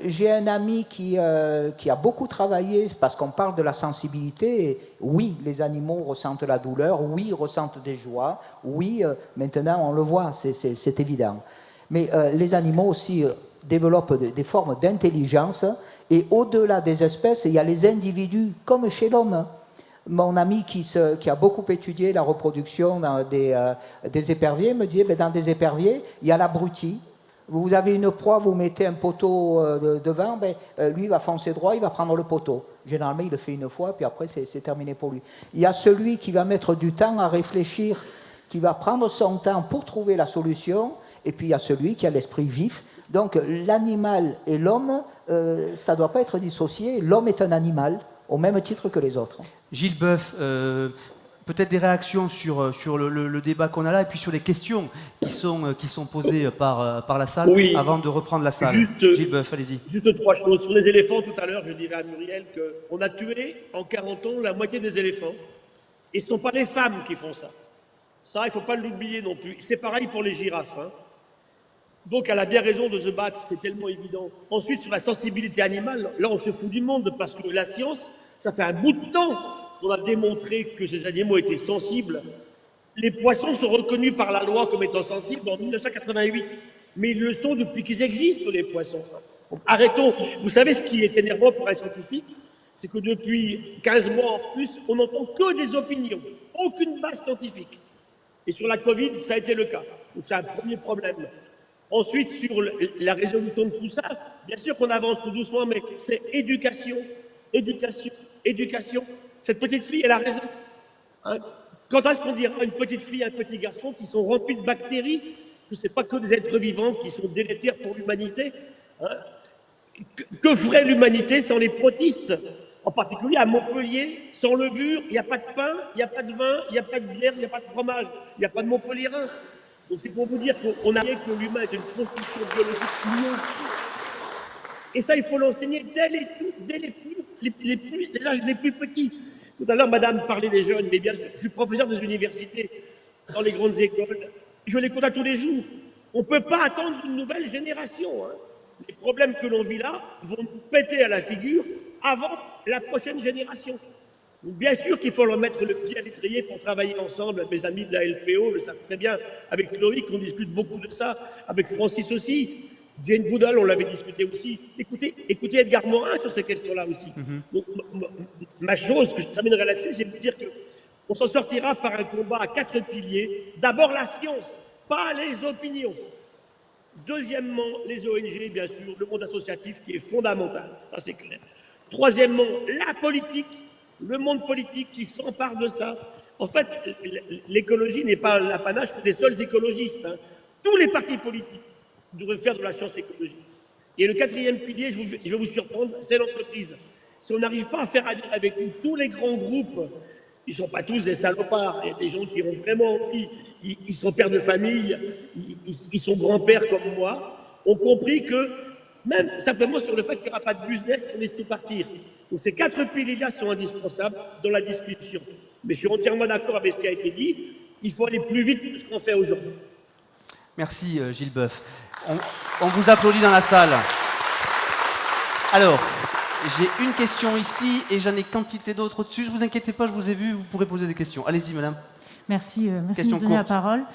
J'ai un ami qui a beaucoup travaillé, parce qu'on parle de la sensibilité, et oui, les animaux ressentent la douleur, oui, ils ressentent des joies, oui, maintenant on le voit, c'est évident. Mais les animaux aussi développent des formes d'intelligence, et au-delà des espèces, il y a les individus, comme chez l'homme. Mon ami qui a beaucoup étudié la reproduction dans des éperviers me disait, dans des éperviers, il y a l'abruti. Vous avez une proie, vous mettez un poteau devant, lui il va foncer droit, il va prendre le poteau. Généralement, il le fait une fois, puis après, c'est terminé pour lui. Il y a celui qui va mettre du temps à réfléchir, qui va prendre son temps pour trouver la solution, et puis il y a celui qui a l'esprit vif. Donc, l'animal et l'homme, ça ne doit pas être dissocié. L'homme est un animal, au même titre que les autres. Gilles Boeuf, peut-être des réactions sur le débat qu'on a là, et puis sur les questions qui sont posées par la salle, oui, avant de reprendre la salle. Gilles Boeuf, allez-y. Juste 3 choses. Sur les éléphants, tout à l'heure, je dirais à Muriel qu'on a tué en 40 ans la moitié des éléphants. Et ce ne sont pas les femmes qui font ça. Ça, il ne faut pas l'oublier non plus. C'est pareil pour les girafes. Hein. Donc, elle a bien raison de se battre, c'est tellement évident. Ensuite, sur la sensibilité animale, là, on se fout du monde, parce que la science, ça fait un bout de temps qu'on a démontré que ces animaux étaient sensibles. Les poissons sont reconnus par la loi comme étant sensibles en 1988, mais ils le sont depuis qu'ils existent, les poissons. Donc, arrêtons. Vous savez ce qui est énervant pour un scientifique, c'est que depuis 15 mois en plus, on n'entend que des opinions, aucune base scientifique. Et sur la Covid, ça a été le cas. Donc c'est un premier problème. Ensuite, sur la résolution de tout ça, bien sûr qu'on avance tout doucement, mais c'est éducation, éducation, éducation. Cette petite fille, elle a raison. Hein, quand est-ce qu'on dira à une petite fille, à un petit garçon qui sont remplis de bactéries, que ce n'est pas que des êtres vivants qui sont délétères pour l'humanité, hein, que ferait l'humanité sans les protistes? En particulier à Montpellier, sans levure, il n'y a pas de pain, il n'y a pas de vin, il n'y a pas de bière, il n'y a pas de fromage, il n'y a pas de Montpellierin. Donc c'est pour vous dire qu'on a dit que l'humain est une construction biologique non. Et ça, il faut l'enseigner dès les âges les plus petits. Tout à l'heure, madame parlait des jeunes, mais bien sûr, je suis professeur des universités, dans les grandes écoles. Je les compte à tous les jours. On ne peut pas attendre une nouvelle génération. Hein. Les problèmes que l'on vit là vont nous péter à la figure avant la prochaine génération. Donc, bien sûr qu'il faut leur mettre le pied à l'étrier pour travailler ensemble. Mes amis de la LPO le savent très bien. Avec Loïc, on discute beaucoup de ça. Avec Francis aussi. Jane Goodall, on l'avait discuté aussi. Écoutez Edgar Morin sur ces questions-là aussi. Donc, ma chose que je terminerai là-dessus, c'est de vous dire qu'on s'en sortira par un combat à 4 piliers. D'abord la science, pas les opinions. Deuxièmement, les ONG, bien sûr, le monde associatif qui est fondamental, ça c'est clair. Troisièmement, la politique, le monde politique qui s'empare de ça. En fait, l'écologie n'est pas l'apanage des seuls écologistes. Hein. Tous les partis politiques devraient faire de la science écologique. Et le 4e pilier, je vais vous surprendre, c'est l'entreprise. Si on n'arrive pas à faire adhérer avec nous tous les grands groupes, ils ne sont pas tous des salopards, il y a des gens qui ont vraiment envie, ils sont pères de famille, ils sont grands-pères comme moi, ont compris que même simplement sur le fait qu'il n'y aura pas de business, on laisse tout partir. Donc ces 4 piliers-là sont indispensables dans la discussion. Mais je suis entièrement d'accord avec ce qui a été dit, il faut aller plus vite que ce qu'on fait aujourd'hui. Merci Gilles Boeuf. On vous applaudit dans la salle. Alors, j'ai une question ici et j'en ai quantité d'autres au-dessus. Ne vous inquiétez pas, je vous ai vu, vous pourrez poser des questions. Allez-y, madame. Merci de me donner la parole.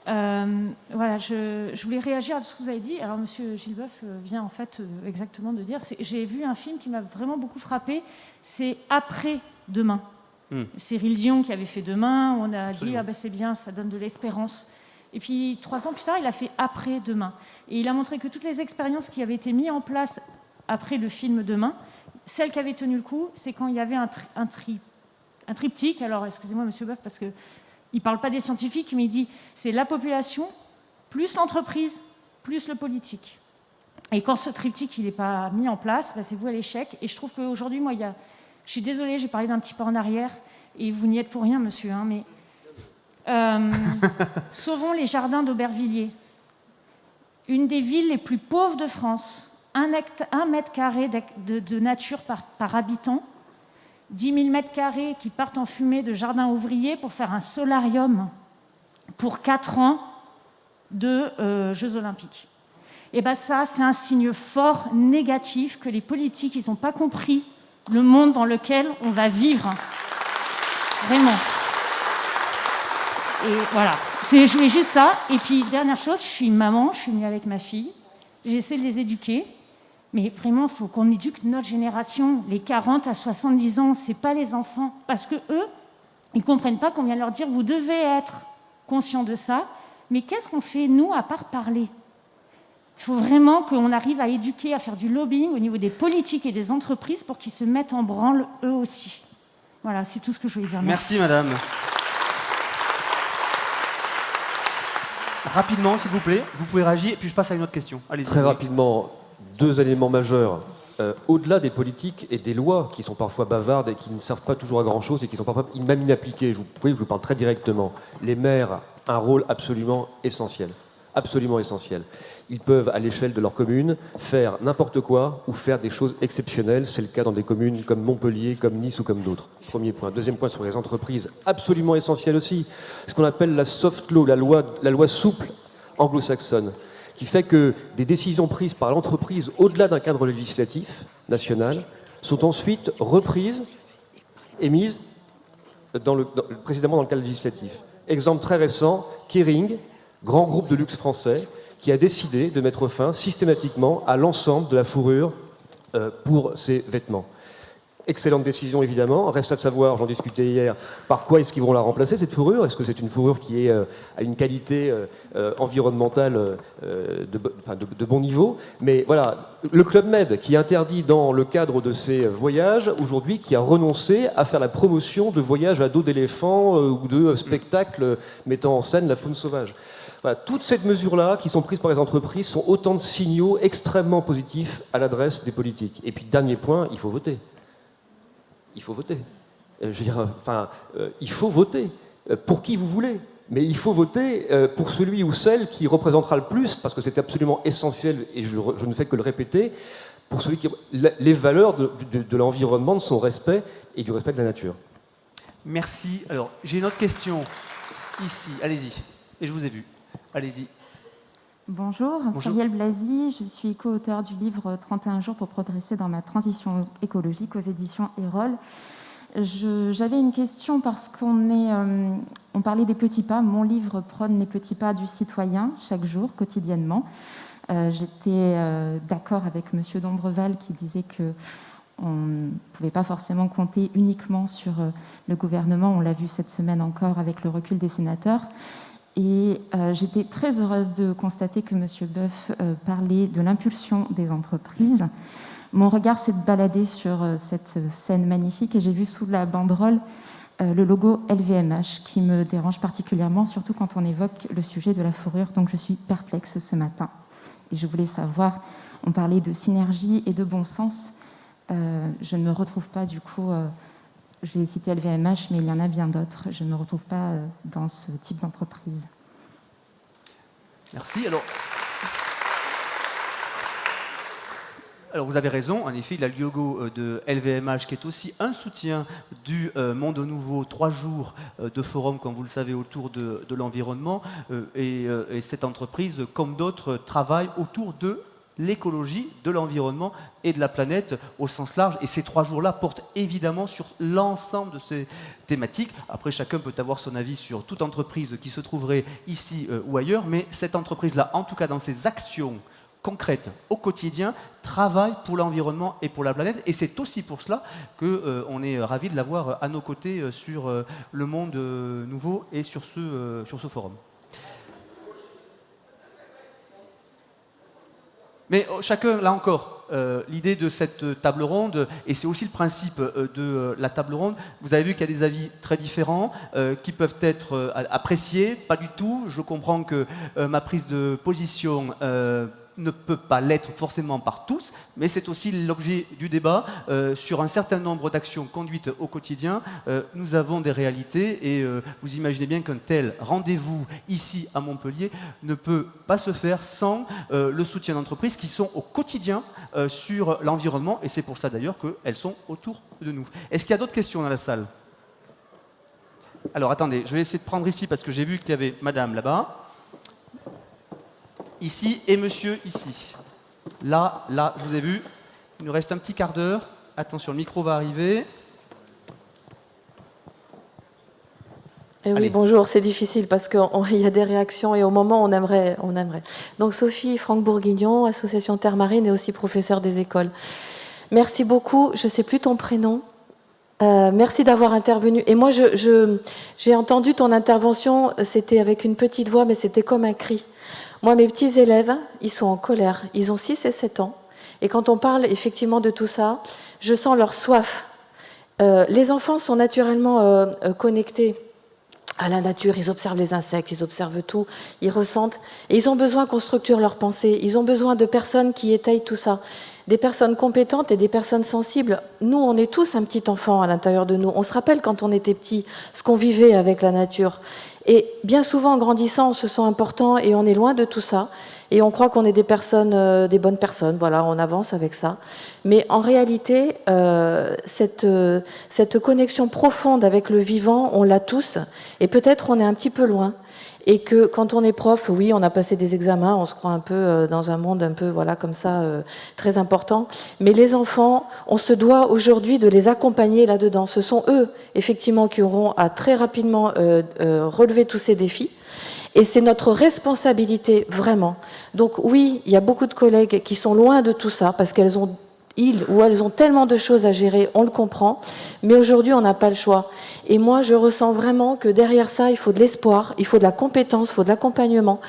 Voilà, je voulais réagir à ce que vous avez dit. Alors, monsieur Gilles Boeuf vient en fait exactement de dire, j'ai vu un film qui m'a vraiment beaucoup frappé, c'est Après-demain. Cyril Dion qui avait fait Demain, on a dit, ah ben c'est bien, ça donne de l'espérance. Et puis, 3 ans plus tard, il a fait Après-demain. Et il a montré que toutes les expériences qui avaient été mises en place après le film Demain, celle qui avait tenu le coup, c'est quand il y avait un triptyque. Alors, excusez-moi, monsieur Boeuf, parce qu'il ne parle pas des scientifiques, mais il dit c'est la population, plus l'entreprise, plus le politique. Et quand ce triptyque n'est pas mis en place, c'est voué à l'échec. Et je trouve qu'aujourd'hui, moi, je suis désolée, j'ai parlé d'un petit pas en arrière, et vous n'y êtes pour rien, monsieur, hein, mais sauvons les jardins d'Aubervilliers, une des villes les plus pauvres de France. 1 mètre carré de nature par habitant. 10 000 mètres carrés qui partent en fumée de jardin ouvrier pour faire un solarium pour 4 ans de Jeux Olympiques. Et bien ça, c'est un signe fort négatif que les politiques, ils n'ont pas compris le monde dans lequel on va vivre. Vraiment. Et voilà. Je voulais juste ça. Et puis, dernière chose, je suis une maman, je suis venue avec ma fille. J'essaie de les éduquer. Mais vraiment, il faut qu'on éduque notre génération. Les 40 à 70 ans, ce n'est pas les enfants. Parce qu'eux, ils ne comprennent pas qu'on vient leur dire « vous devez être conscient de ça ». Mais qu'est-ce qu'on fait, nous, à part parler ? Il faut vraiment qu'on arrive à éduquer, à faire du lobbying au niveau des politiques et des entreprises pour qu'ils se mettent en branle eux aussi. Voilà, c'est tout ce que je voulais dire. Merci madame. Rapidement, s'il vous plaît, vous pouvez réagir, et puis je passe à une autre question. Allez-y. Très rapidement, 2 éléments majeurs. Au-delà des politiques et des lois qui sont parfois bavardes et qui ne servent pas toujours à grand-chose et qui sont parfois même inappliquées, je vous parle très directement, les maires ont un rôle absolument essentiel. Absolument essentiel. Ils peuvent, à l'échelle de leur commune, faire n'importe quoi ou faire des choses exceptionnelles. C'est le cas dans des communes comme Montpellier, comme Nice ou comme d'autres. Premier point. Deuxième point sur les entreprises, absolument essentiel aussi. Ce qu'on appelle la soft law, la loi souple anglo-saxonne, qui fait que des décisions prises par l'entreprise au-delà d'un cadre législatif national sont ensuite reprises et mises précisément dans le cadre législatif. Exemple très récent, Kering, grand groupe de luxe français, qui a décidé de mettre fin systématiquement à l'ensemble de la fourrure pour ses vêtements. Excellente décision, évidemment. Reste à savoir, j'en discutais hier, par quoi est-ce qu'ils vont la remplacer, cette fourrure ? Est-ce que c'est une fourrure qui est à une qualité environnementale de bon niveau ? Mais voilà, le Club Med, qui interdit dans le cadre de ses voyages, aujourd'hui, qui a renoncé à faire la promotion de voyages à dos d'éléphant ou de spectacles mettant en scène la faune sauvage. Voilà, toutes ces mesures-là qui sont prises par les entreprises sont autant de signaux extrêmement positifs à l'adresse des politiques. Et puis, dernier point, il faut voter. Il faut voter. Il faut voter. Pour qui vous voulez. Mais il faut voter pour celui ou celle qui représentera le plus, parce que c'est absolument essentiel, et je ne fais que le répéter, pour celui qui... les valeurs de l'environnement, de son respect et du respect de la nature. Merci. Alors, j'ai une autre question ici. Allez-y. Et je vous ai vu. Allez-y. Bonjour, Cyrielle Blasi, je suis co-auteure du livre 31 jours pour progresser dans ma transition écologique aux éditions Erol. J'avais une question parce on parlait des petits pas. Mon livre prône les petits pas du citoyen chaque jour, quotidiennement. J'étais d'accord avec M. Dombreval qui disait qu'on ne pouvait pas forcément compter uniquement sur le gouvernement. On l'a vu cette semaine encore avec le recul des sénateurs. Et j'étais très heureuse de constater que M. Boeuf parlait de l'impulsion des entreprises. Mon regard s'est baladé sur cette scène magnifique et j'ai vu sous la banderole le logo LVMH qui me dérange particulièrement, surtout quand on évoque le sujet de la fourrure. Donc je suis perplexe ce matin. Et je voulais savoir, on parlait de synergie et de bon sens. Je ne me retrouve pas du coup... J'ai cité LVMH, mais il y en a bien d'autres. Je ne me retrouve pas dans ce type d'entreprise. Merci. Alors vous avez raison, en effet, il y a le logo de LVMH qui est aussi un soutien du Monde Nouveau, 3 jours de forum, comme vous le savez, autour de l'environnement. Et cette entreprise, comme d'autres, travaille autour de l'écologie, de l'environnement et de la planète au sens large. Et ces 3 jours-là portent évidemment sur l'ensemble de ces thématiques. Après, chacun peut avoir son avis sur toute entreprise qui se trouverait ici ou ailleurs, mais cette entreprise-là, en tout cas dans ses actions concrètes au quotidien, travaille pour l'environnement et pour la planète. Et c'est aussi pour cela qu'on est ravis de l'avoir à nos côtés sur le Monde Nouveau et sur ce forum. Mais chacun, là encore, l'idée de cette table ronde, et c'est aussi le principe de la table ronde, vous avez vu qu'il y a des avis très différents qui peuvent être appréciés, pas du tout. Je comprends que ma prise de position ne peut pas l'être forcément par tous, mais c'est aussi l'objet du débat. Sur un certain nombre d'actions conduites au quotidien, nous avons des réalités et vous imaginez bien qu'un tel rendez-vous ici à Montpellier ne peut pas se faire sans le soutien d'entreprises qui sont au quotidien sur l'environnement, et c'est pour ça d'ailleurs qu'elles sont autour de nous. Est-ce qu'il y a d'autres questions dans la salle ? Alors attendez, je vais essayer de prendre ici parce que j'ai vu qu'il y avait madame là-bas, ici et monsieur ici. Là, je vous ai vu. Il nous reste un petit quart d'heure. Attention, le micro va arriver. Et oui, bonjour, c'est difficile parce qu'il y a des réactions et au moment on aimerait. Donc Sophie Franck Bourguignon, association Terre Marine et aussi professeure des écoles. Merci beaucoup, je ne sais plus ton prénom. Merci d'avoir intervenu. Et moi, j'ai entendu ton intervention, c'était avec une petite voix, mais c'était comme un cri. Moi, mes petits élèves, ils sont en colère. Ils ont 6 et 7 ans. Et quand on parle effectivement de tout ça, je sens leur soif. Les enfants sont naturellement connectés à la nature. Ils observent les insectes, ils observent tout, ils ressentent. Et ils ont besoin qu'on structure leurs pensées. Ils ont besoin de personnes qui étayent tout ça. Des personnes compétentes et des personnes sensibles. Nous, on est tous un petit enfant à l'intérieur de nous. On se rappelle quand on était petit, ce qu'on vivait avec la nature. Et bien souvent, en grandissant, on se sent important et on est loin de tout ça. Et on croit qu'on est des personnes, des bonnes personnes. Voilà, on avance avec ça. Mais en réalité, cette connexion profonde avec le vivant, on l'a tous. Et peut-être on est un petit peu loin. Et que quand on est prof, oui, on a passé des examens, on se croit un peu dans un monde un peu, voilà, comme ça, très important. Mais les enfants, on se doit aujourd'hui de les accompagner là-dedans. Ce sont eux, effectivement, qui auront à très rapidement relever tous ces défis. Et c'est notre responsabilité, vraiment. Donc oui, il y a beaucoup de collègues qui sont loin de tout ça, parce qu'elles ont elles ont tellement de choses à gérer, on le comprend, mais aujourd'hui, on n'a pas le choix. Et moi, je ressens vraiment que derrière ça, il faut de l'espoir, il faut de la compétence, il faut de l'accompagnement,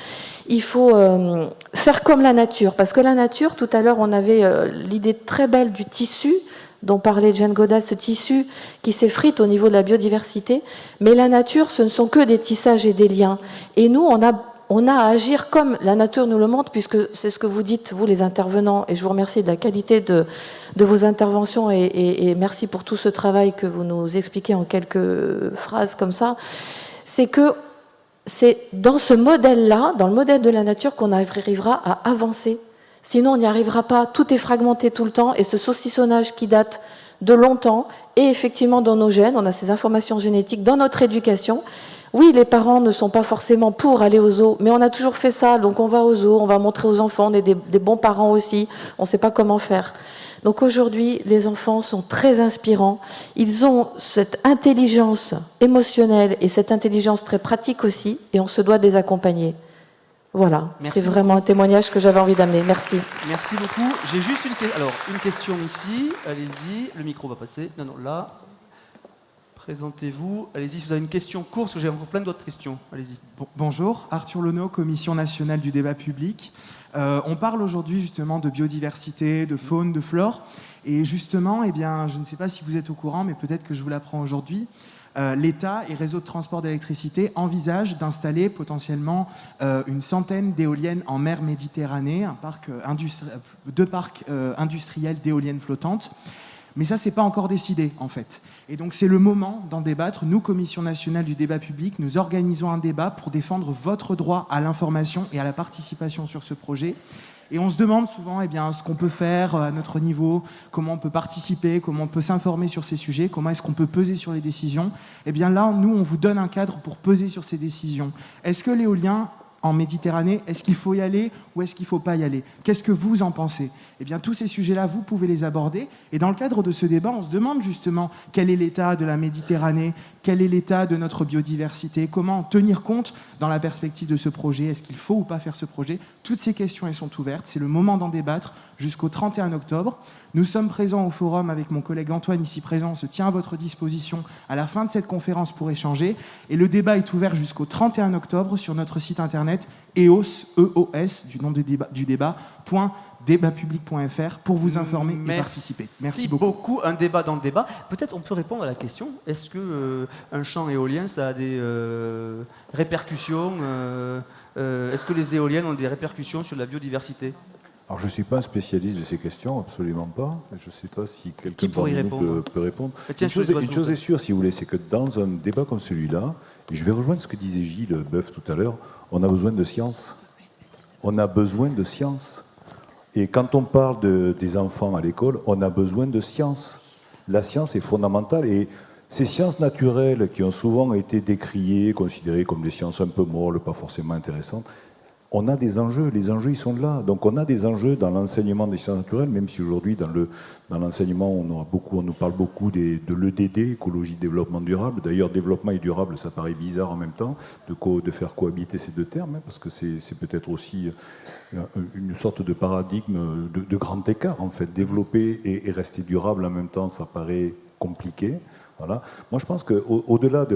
il faut faire comme la nature. Parce que la nature, tout à l'heure, on avait l'idée très belle du tissu, dont parlait Jane Goodall, ce tissu qui s'effrite au niveau de la biodiversité, mais la nature, ce ne sont que des tissages et des liens. Et nous, on a à agir comme la nature nous le montre, puisque c'est ce que vous dites, vous les intervenants, et je vous remercie de la qualité de vos interventions, et merci pour tout ce travail que vous nous expliquez en quelques phrases comme ça, c'est que c'est dans ce modèle-là, dans le modèle de la nature, qu'on arrivera à avancer. Sinon, on n'y arrivera pas, tout est fragmenté tout le temps, et ce saucissonnage qui date de longtemps, et effectivement dans nos gènes, on a ces informations génétiques, dans notre éducation. Oui, les parents ne sont pas forcément pour aller au zoo, mais on a toujours fait ça, donc on va au zoo, on va montrer aux enfants, on est des bons parents aussi, on ne sait pas comment faire. Donc aujourd'hui, les enfants sont très inspirants, ils ont cette intelligence émotionnelle et cette intelligence très pratique aussi, et on se doit de les accompagner. Voilà, c'est vraiment un témoignage que j'avais envie d'amener. Merci. Merci beaucoup. J'ai juste une question ici, allez-y, le micro va passer, non, là. Présentez-vous. Allez-y, si vous avez une question courte, parce que j'ai encore plein d'autres questions. Allez-y. Bonjour, Arthur Lenot, Commission nationale du débat public. On parle aujourd'hui justement de biodiversité, de faune, de flore. Et justement, eh bien, je ne sais pas si vous êtes au courant, mais peut-être que je vous l'apprends aujourd'hui. L'État et Réseau de transport d'électricité envisagent d'installer potentiellement une centaine d'éoliennes en mer Méditerranée, deux parcs industriels d'éoliennes flottantes. Mais ça, ce n'est pas encore décidé, en fait. Et donc, c'est le moment d'en débattre. Nous, Commission nationale du débat public, nous organisons un débat pour défendre votre droit à l'information et à la participation sur ce projet. Et on se demande souvent ce qu'on peut faire à notre niveau, comment on peut participer, comment on peut s'informer sur ces sujets, comment est-ce qu'on peut peser sur les décisions. Eh bien là, nous, on vous donne un cadre pour peser sur ces décisions. Est-ce que l'éolien en Méditerranée, est-ce qu'il faut y aller ou est-ce qu'il ne faut pas y aller? Qu'est-ce que vous en pensez? Eh bien, tous ces sujets-là, vous pouvez les aborder. Et dans le cadre de ce débat, on se demande justement quel est l'état de la Méditerranée, quel est l'état de notre biodiversité, comment tenir compte dans la perspective de ce projet, est-ce qu'il faut ou pas faire ce projet? Toutes ces questions, elles sont ouvertes. C'est le moment d'en débattre jusqu'au 31 octobre. Nous sommes présents au forum avec mon collègue Antoine, ici présent. On se tient à votre disposition à la fin de cette conférence pour échanger. Et le débat est ouvert jusqu'au 31 octobre sur notre site internet internet EOS, E-O-S, du nom du débat, .débatpublic.fr pour vous informer et participer. Merci beaucoup. Un débat dans le débat. Peut-être on peut répondre à la question, est-ce qu'un champ éolien, ça a des répercussions est-ce que les éoliennes ont des répercussions sur la biodiversité? Alors, je ne suis pas un spécialiste de ces questions, absolument pas. Je ne sais pas si quelqu'un peut répondre. Tiens, une chose est sûre, si vous voulez, c'est que dans un débat comme celui-là, et je vais rejoindre ce que disait Gilles Boeuf tout à l'heure, on a besoin de science. On a besoin de science. Et quand on parle des enfants à l'école, on a besoin de science. La science est fondamentale. Et ces sciences naturelles qui ont souvent été décriées, considérées comme des sciences un peu molles, pas forcément intéressantes, on a des enjeux, les enjeux ils sont là. Donc on a des enjeux dans l'enseignement des sciences naturelles, même si aujourd'hui dans l'enseignement on nous parle beaucoup de l'EDD, écologie, développement durable. D'ailleurs développement et durable ça paraît bizarre en même temps de faire cohabiter ces deux termes, hein, parce que c'est peut-être aussi une sorte de paradigme de grand écart en fait. Développer et rester durable en même temps ça paraît compliqué. Voilà. Moi, je pense qu'au-delà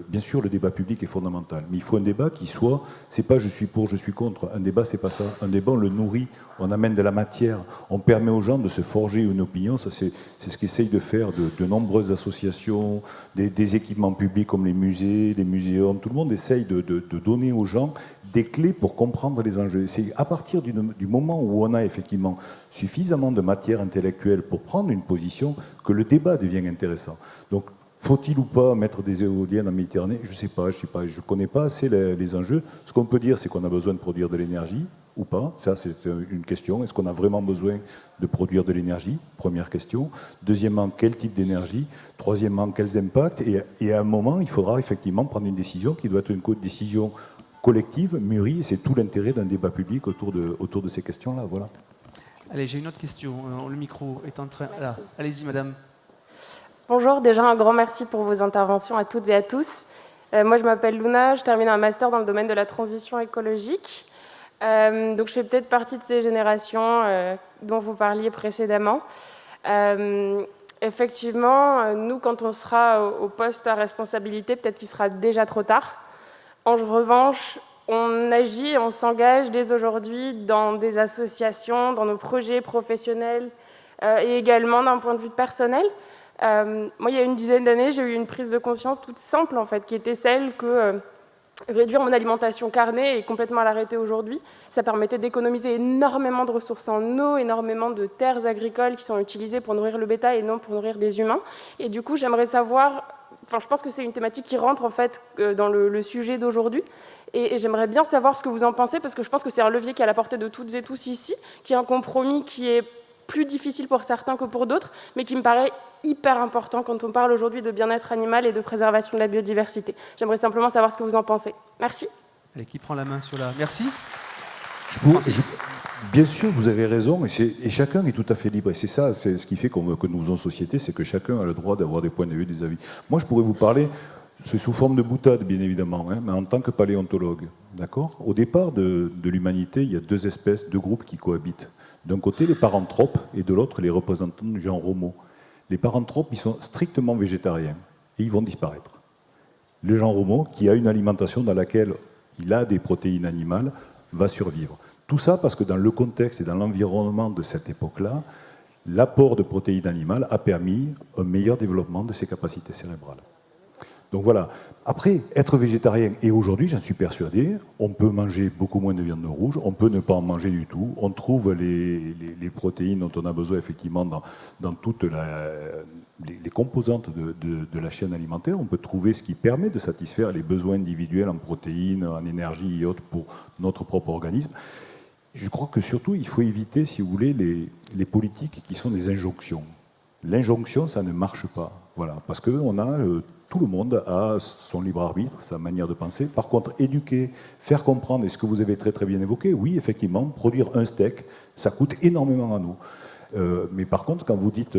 bien sûr, le débat public est fondamental, mais il faut un débat qui soit, c'est pas je suis pour, je suis contre. Un débat, c'est pas ça. Un débat, on le nourrit, on amène de la matière, on permet aux gens de se forger une opinion. Ça, c'est ce qu'essayent de faire de nombreuses associations, des équipements publics comme les musées, les muséums. Tout le monde essaye de donner aux gens des clés pour comprendre les enjeux. C'est à partir du moment où on a effectivement suffisamment de matière intellectuelle pour prendre une position que le débat devient intéressant. Donc, faut-il ou pas mettre des éoliennes en Méditerranée? Je ne sais pas, je connais pas assez les enjeux. Ce qu'on peut dire, c'est qu'on a besoin de produire de l'énergie ou pas. Ça, c'est une question. Est-ce qu'on a vraiment besoin de produire de l'énergie? Première question. Deuxièmement, quel type d'énergie? Troisièmement, quels impacts? Et à un moment, il faudra effectivement prendre une décision qui doit être une décision collective, mûrie, et c'est tout l'intérêt d'un débat public autour de ces questions-là. Voilà. Allez, j'ai une autre question. Le micro est en train... Là. Allez-y, madame. Bonjour, déjà un grand merci pour vos interventions à toutes et à tous. Moi, je m'appelle Luna, je termine un master dans le domaine de la transition écologique. Donc, je fais peut-être partie de ces générations dont vous parliez précédemment. Effectivement, nous, quand on sera au poste à responsabilité, peut-être qu'il sera déjà trop tard. En revanche, on agit, on s'engage dès aujourd'hui dans des associations, dans nos projets professionnels et également d'un point de vue personnel. Moi, il y a une dizaine d'années, j'ai eu une prise de conscience toute simple, en fait, qui était celle que réduire mon alimentation carnée et complètement l'arrêter aujourd'hui, ça permettait d'économiser énormément de ressources en eau, énormément de terres agricoles qui sont utilisées pour nourrir le bétail et non pour nourrir des humains. Et du coup, j'aimerais savoir... Enfin, je pense que c'est une thématique qui rentre en fait dans le sujet d'aujourd'hui et j'aimerais bien savoir ce que vous en pensez parce que je pense que c'est un levier qui est à la portée de toutes et tous ici, qui est un compromis qui est plus difficile pour certains que pour d'autres, mais qui me paraît hyper important quand on parle aujourd'hui de bien-être animal et de préservation de la biodiversité. J'aimerais simplement savoir ce que vous en pensez. Merci. Allez, qui prend la main sur la... Merci. Bien sûr, vous avez raison, et chacun est tout à fait libre. Et c'est ça, c'est ce qui fait que nous faisons société, c'est que chacun a le droit d'avoir des points de vue, des avis. Moi, je pourrais vous parler, c'est sous forme de boutade, bien évidemment, hein, mais en tant que paléontologue. D'accord ? Au départ de l'humanité, il y a deux espèces, deux groupes qui cohabitent. D'un côté, les paranthropes, et de l'autre, les représentants du genre Homo. Les paranthropes, ils sont strictement végétariens, et ils vont disparaître. Le genre Homo, qui a une alimentation dans laquelle il a des protéines animales, va survivre. Tout ça parce que dans le contexte et dans l'environnement de cette époque-là, l'apport de protéines animales a permis un meilleur développement de ses capacités cérébrales. Donc voilà. Après, être végétarien, et aujourd'hui, j'en suis persuadé, on peut manger beaucoup moins de viande rouge, on peut ne pas en manger du tout, on trouve les protéines dont on a besoin effectivement dans toutes les composantes de la chaîne alimentaire, on peut trouver ce qui permet de satisfaire les besoins individuels en protéines, en énergie et autres pour notre propre organisme. Je crois que surtout, il faut éviter, si vous voulez, les politiques qui sont des injonctions. L'injonction, ça ne marche pas. Voilà, parce que tout le monde a son libre arbitre, sa manière de penser. Par contre, éduquer, faire comprendre, et ce que vous avez très très bien évoqué, oui, effectivement, produire un steak, ça coûte énormément à nous. Mais par contre, quand vous dites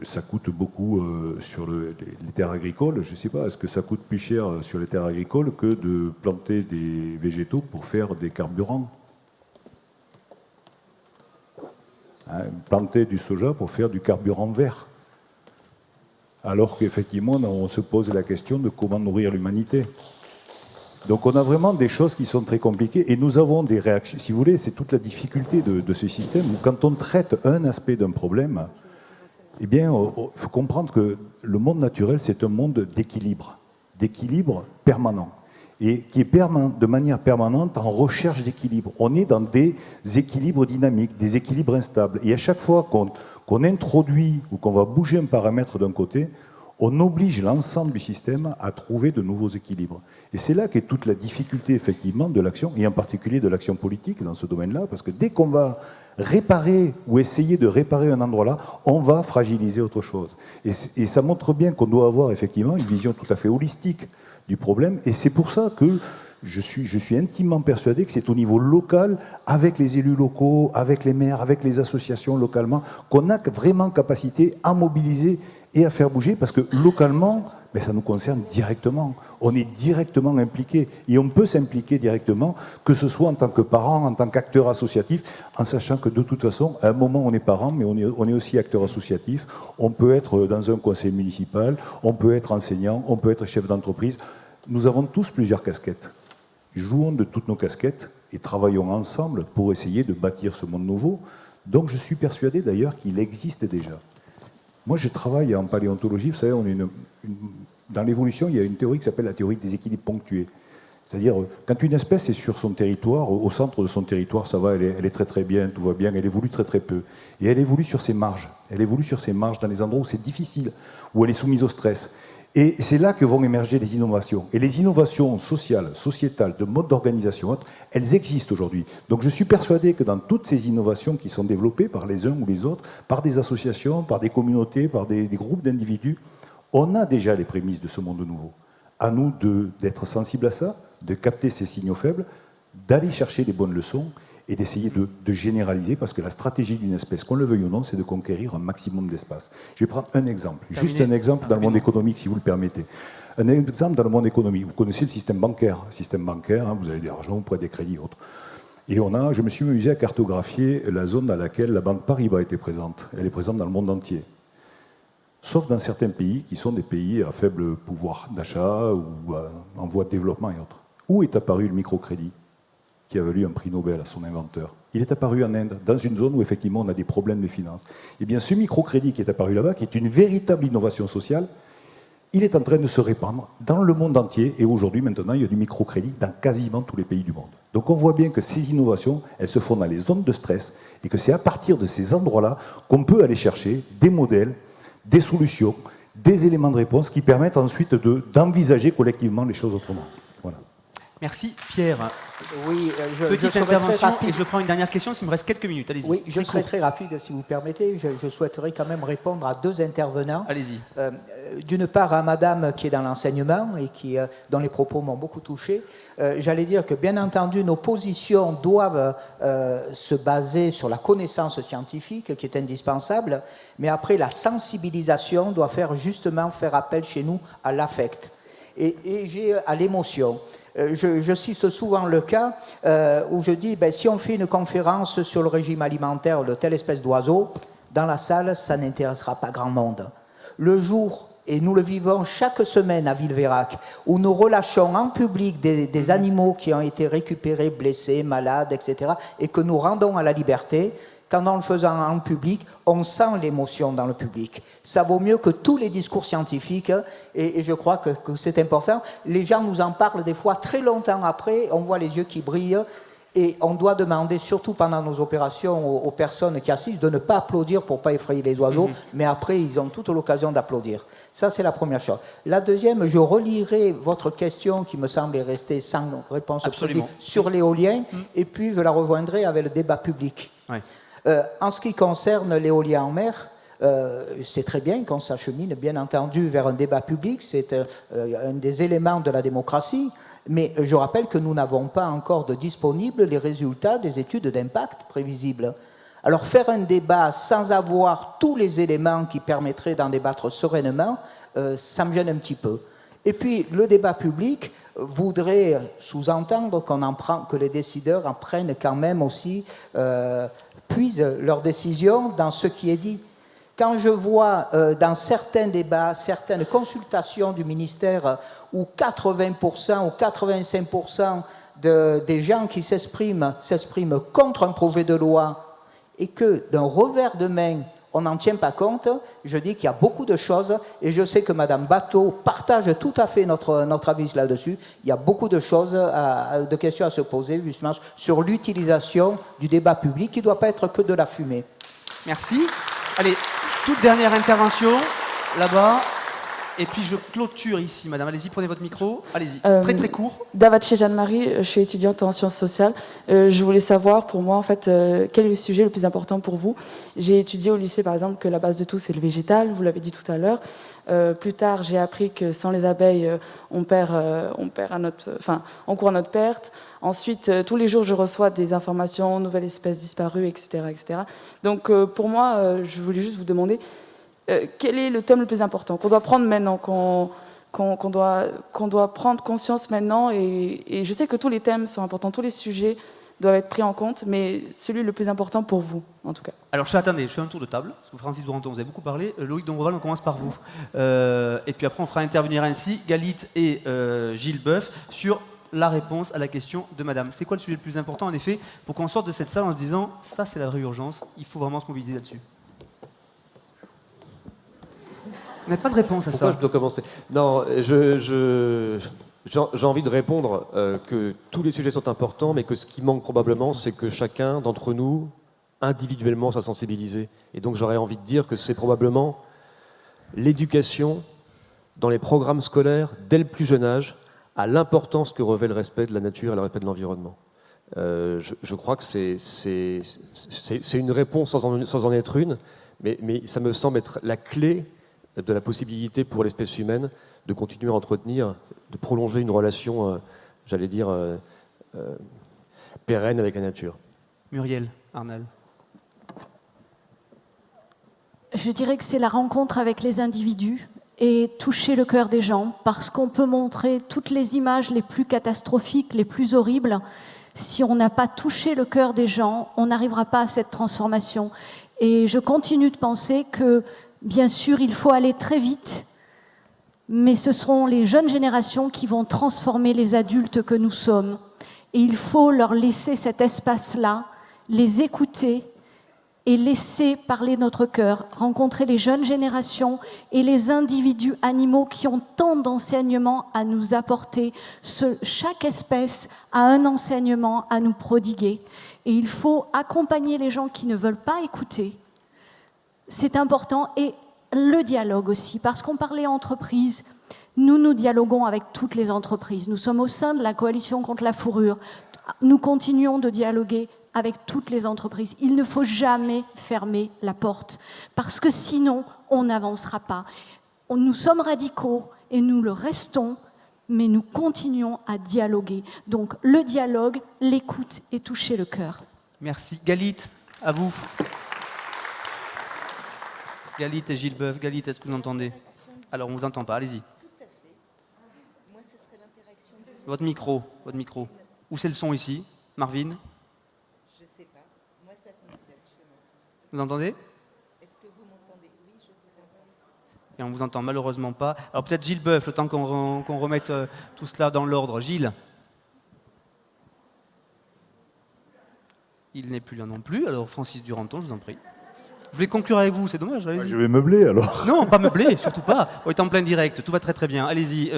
ça coûte beaucoup sur les terres agricoles, je ne sais pas, est-ce que ça coûte plus cher sur les terres agricoles que de planter des végétaux pour faire des carburants ? Planter du soja pour faire du carburant vert. Alors qu'effectivement, on se pose la question de comment nourrir l'humanité. Donc on a vraiment des choses qui sont très compliquées et nous avons des réactions. Si vous voulez, c'est toute la difficulté de ce système où quand on traite un aspect d'un problème, eh bien, il faut comprendre que le monde naturel, c'est un monde d'équilibre permanent et qui est de manière permanente en recherche d'équilibre. On est dans des équilibres dynamiques, des équilibres instables. Et à chaque fois qu'on introduit ou qu'on va bouger un paramètre d'un côté, on oblige l'ensemble du système à trouver de nouveaux équilibres. Et c'est là qu'est toute la difficulté, effectivement, de l'action, et en particulier de l'action politique dans ce domaine-là, parce que dès qu'on va réparer ou essayer de réparer un endroit-là, on va fragiliser autre chose. Et ça montre bien qu'on doit avoir, effectivement, une vision tout à fait holistique du problème, et c'est pour ça que je suis intimement persuadé que c'est au niveau local, avec les élus locaux, avec les maires, avec les associations localement, qu'on a vraiment capacité à mobiliser et à faire bouger, parce que localement, mais ça nous concerne directement. On est directement impliqué, et on peut s'impliquer directement, que ce soit en tant que parent, en tant qu'acteur associatif, en sachant que de toute façon, à un moment on est parent, mais on est aussi acteur associatif. On peut être dans un conseil municipal, on peut être enseignant, on peut être chef d'entreprise. Nous avons tous plusieurs casquettes. Jouons de toutes nos casquettes et travaillons ensemble pour essayer de bâtir ce monde nouveau. Donc je suis persuadé d'ailleurs qu'il existe déjà. Moi, je travaille en paléontologie. Vous savez, dans l'évolution, il y a une théorie qui s'appelle la théorie des équilibres ponctués. C'est-à-dire, quand une espèce est sur son territoire, au centre de son territoire, ça va, elle est très très bien, tout va bien, elle évolue très très peu. Et elle évolue sur ses marges. Elle évolue sur ses marges dans les endroits où c'est difficile, où elle est soumise au stress. Et c'est là que vont émerger les innovations. Et les innovations sociales, sociétales, de mode d'organisation, elles existent aujourd'hui. Donc je suis persuadé que dans toutes ces innovations qui sont développées par les uns ou les autres, par des associations, par des communautés, par des groupes d'individus, on a déjà les prémices de ce monde nouveau. À nous d'être sensibles à ça, de capter ces signaux faibles, d'aller chercher les bonnes leçons et d'essayer de généraliser, parce que la stratégie d'une espèce, qu'on le veuille ou non, c'est de conquérir un maximum d'espace. Je vais prendre un exemple, juste un exemple dans le monde économique, si vous le permettez. Un exemple dans le monde économique. Vous connaissez le système bancaire. Le système bancaire, hein, vous avez de l'argent, vous prenez des crédits et autres. Et je me suis amusé à cartographier la zone dans laquelle la Banque Paribas était présente. Elle est présente dans le monde entier. Sauf dans certains pays qui sont des pays à faible pouvoir d'achat ou en voie de développement et autres. Où est apparu le microcrédit qui a valu un prix Nobel à son inventeur? Il est apparu en Inde, dans une zone où effectivement on a des problèmes de finances. Eh bien ce microcrédit qui est apparu là-bas, qui est une véritable innovation sociale, il est en train de se répandre dans le monde entier, et aujourd'hui maintenant il y a du microcrédit dans quasiment tous les pays du monde. Donc on voit bien que ces innovations, elles se font dans les zones de stress, et que c'est à partir de ces endroits-là qu'on peut aller chercher des modèles, des solutions, des éléments de réponse qui permettent ensuite d'envisager collectivement les choses autrement. Voilà. Merci Pierre. Oui, petite intervention et je prends une dernière question, s'il me reste quelques minutes. Allez-y. Oui, je serai très rapide si vous permettez. Je souhaiterais quand même répondre à deux intervenants. Allez-y. D'une part à madame qui est dans l'enseignement et dont les propos m'ont beaucoup touché. J'allais dire que bien entendu nos positions doivent se baser sur la connaissance scientifique qui est indispensable, mais après la sensibilisation doit justement faire appel chez nous à l'affect et à l'émotion. Je cite souvent le cas où je dis, si on fait une conférence sur le régime alimentaire de telle espèce d'oiseau, dans la salle, ça n'intéressera pas grand monde. Le jour, et nous le vivons chaque semaine à Villeveyrac, où nous relâchons en public des animaux qui ont été récupérés, blessés, malades, etc., et que nous rendons à la liberté, quand en le faisant en public, on sent l'émotion dans le public. Ça vaut mieux que tous les discours scientifiques, et je crois que c'est important. Les gens nous en parlent des fois très longtemps après, on voit les yeux qui brillent, et on doit demander, surtout pendant nos opérations, aux personnes qui assistent, de ne pas applaudir pour ne pas effrayer les oiseaux, mais après, ils ont toute l'occasion d'applaudir. Ça, c'est la première chose. La deuxième, je relirai votre question qui me semblait rester sans réponse précise sur l'éolien, et puis je la rejoindrai avec le débat public. Ouais. En ce qui concerne l'éolien en mer, c'est très bien qu'on s'achemine, bien entendu, vers un débat public, c'est un des éléments de la démocratie, mais je rappelle que nous n'avons pas encore de disponibles les résultats des études d'impact prévisibles. Alors faire un débat sans avoir tous les éléments qui permettraient d'en débattre sereinement, ça me gêne un petit peu. Et puis le débat public voudrait sous-entendre que les décideurs en prennent quand même aussi, puisent leurs décisions dans ce qui est dit. Quand je vois dans certains débats, certaines consultations du ministère où 80% ou 85% des gens qui s'expriment contre un projet de loi et que d'un revers de main, on n'en tient pas compte, je dis qu'il y a beaucoup de choses et je sais que Mme Bateau partage tout à fait notre avis là-dessus. Il y a beaucoup de choses, de questions à se poser justement sur l'utilisation du débat public qui ne doit pas être que de la fumée. Merci. Allez, toute dernière intervention, là-bas. Et puis je clôture ici, madame. Allez-y, prenez votre micro. Allez-y, très très court. Davatché Jeanne-Marie, je suis étudiante en sciences sociales. Je voulais savoir, pour moi, en fait, quel est le sujet le plus important pour vous? J'ai étudié au lycée, par exemple, que la base de tout, c'est le végétal, vous l'avez dit tout à l'heure. Plus tard, j'ai appris que sans les abeilles, on court à notre perte. Ensuite, tous les jours, je reçois des informations, nouvelles espèces disparues, etc. etc. Donc, pour moi, je voulais juste vous demander, quel est le thème le plus important qu'on doit prendre maintenant, qu'on doit prendre conscience maintenant, et je sais que tous les thèmes sont importants, tous les sujets doivent être pris en compte, mais celui le plus important pour vous, en tout cas. Alors, je fais un tour de table, parce que Francis Duranton, vous avez beaucoup parlé. Loïc Dombreval, on commence par vous. Et puis après, on fera intervenir ainsi Galit et Gilles Boeuf sur la réponse à la question de madame. C'est quoi le sujet le plus important, en effet, pour qu'on sorte de cette salle en se disant, ça, c'est la vraie urgence, il faut vraiment se mobiliser là-dessus? On n'a pas de réponse à ça. Pourquoi je dois commencer? Non, j'ai envie de répondre que tous les sujets sont importants, mais que ce qui manque probablement, c'est que chacun d'entre nous, individuellement, soit sensibilisé. Et donc j'aurais envie de dire que c'est probablement l'éducation dans les programmes scolaires, dès le plus jeune âge, à l'importance que revêt le respect de la nature et le respect de l'environnement. Je crois que c'est une réponse sans en être une, mais ça me semble être la clé de la possibilité pour l'espèce humaine de continuer à entretenir, de prolonger une relation, pérenne avec la nature. Muriel Arnal. Je dirais que c'est la rencontre avec les individus et toucher le cœur des gens, parce qu'on peut montrer toutes les images les plus catastrophiques, les plus horribles. Si on n'a pas touché le cœur des gens, on n'arrivera pas à cette transformation. Et je continue de penser que bien sûr, il faut aller très vite, mais ce seront les jeunes générations qui vont transformer les adultes que nous sommes. Et il faut leur laisser cet espace-là, les écouter et laisser parler notre cœur, rencontrer les jeunes générations et les individus animaux qui ont tant d'enseignements à nous apporter. Chaque espèce a un enseignement à nous prodiguer. Et il faut accompagner les gens qui ne veulent pas écouter. C'est important, et le dialogue aussi, parce qu'on parlait entreprise, nous dialoguons avec toutes les entreprises. Nous sommes au sein de la coalition contre la fourrure. Nous continuons de dialoguer avec toutes les entreprises. Il ne faut jamais fermer la porte, parce que sinon, on n'avancera pas. Nous sommes radicaux, et nous le restons, mais nous continuons à dialoguer. Donc, le dialogue, l'écoute et toucher le cœur. Merci. Galit, à vous. Galit et Gilles Boeuf. Galit, est-ce que vous entendez? Alors, on ne vous entend pas, allez-y. Tout à fait. Moi, ce serait l'interaction du... Votre micro. Où c'est le son ici? Marvin? Je ne sais pas. Moi, ça fonctionne chez moi. Vous entendez? Est-ce que vous m'entendez? Oui, je vous entends. Et on ne vous entend malheureusement pas. Alors, peut-être Gilles Boeuf, le temps qu'on remette tout cela dans l'ordre. Gilles? Il n'est plus là non plus. Alors, Francis Duranton, je vous en prie. Je voulais conclure avec vous, c'est dommage. Allez-y. Je vais meubler alors. Non, pas meubler, surtout pas. On est en plein direct, tout va très très bien. Allez-y.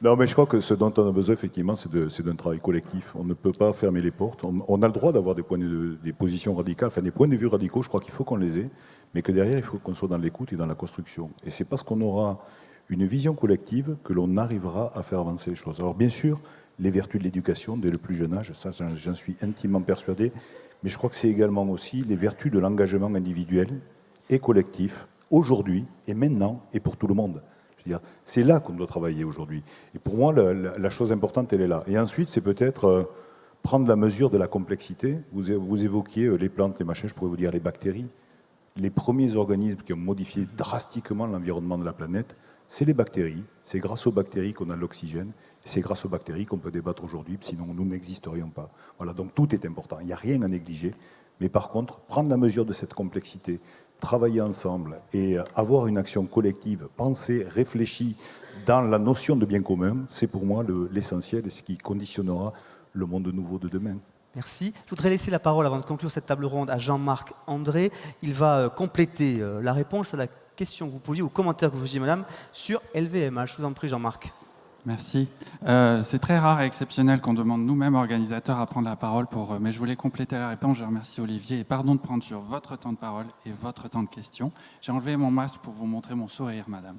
Non, mais je crois que ce dont on a besoin, effectivement, c'est d'un travail collectif. On ne peut pas fermer les portes. On a le droit d'avoir des positions radicales, enfin des points de vue radicaux, je crois qu'il faut qu'on les ait, mais que derrière, il faut qu'on soit dans l'écoute et dans la construction. Et c'est parce qu'on aura une vision collective que l'on arrivera à faire avancer les choses. Alors bien sûr, les vertus de l'éducation dès le plus jeune âge, ça j'en suis intimement persuadé, mais je crois que c'est également aussi les vertus de l'engagement individuel et collectif, aujourd'hui et maintenant, et pour tout le monde. Je veux dire, c'est là qu'on doit travailler aujourd'hui. Et pour moi, la chose importante, elle est là. Et ensuite, c'est peut-être prendre la mesure de la complexité. Vous évoquiez les plantes, les machins, je pourrais vous dire les bactéries. Les premiers organismes qui ont modifié drastiquement l'environnement de la planète, c'est les bactéries. C'est grâce aux bactéries qu'on a l'oxygène. C'est grâce aux bactéries qu'on peut débattre aujourd'hui, sinon nous n'existerions pas. Voilà, donc tout est important. Il n'y a rien à négliger. Mais par contre, prendre la mesure de cette complexité, travailler ensemble et avoir une action collective, pensée, réfléchie dans la notion de bien commun, c'est pour moi l'essentiel et ce qui conditionnera le monde nouveau de demain. Merci. Je voudrais laisser la parole, avant de conclure cette table ronde, à Jean-Marc André. Il va compléter la réponse à la question que vous posiez, au commentaire que vous faisiez, madame, sur LVMH. Je vous en prie, Jean-Marc. Merci. C'est très rare et exceptionnel qu'on demande nous-mêmes, organisateurs, à prendre la parole, mais je voulais compléter la réponse. Je remercie Olivier et pardon de prendre sur votre temps de parole et votre temps de questions. J'ai enlevé mon masque pour vous montrer mon sourire, madame.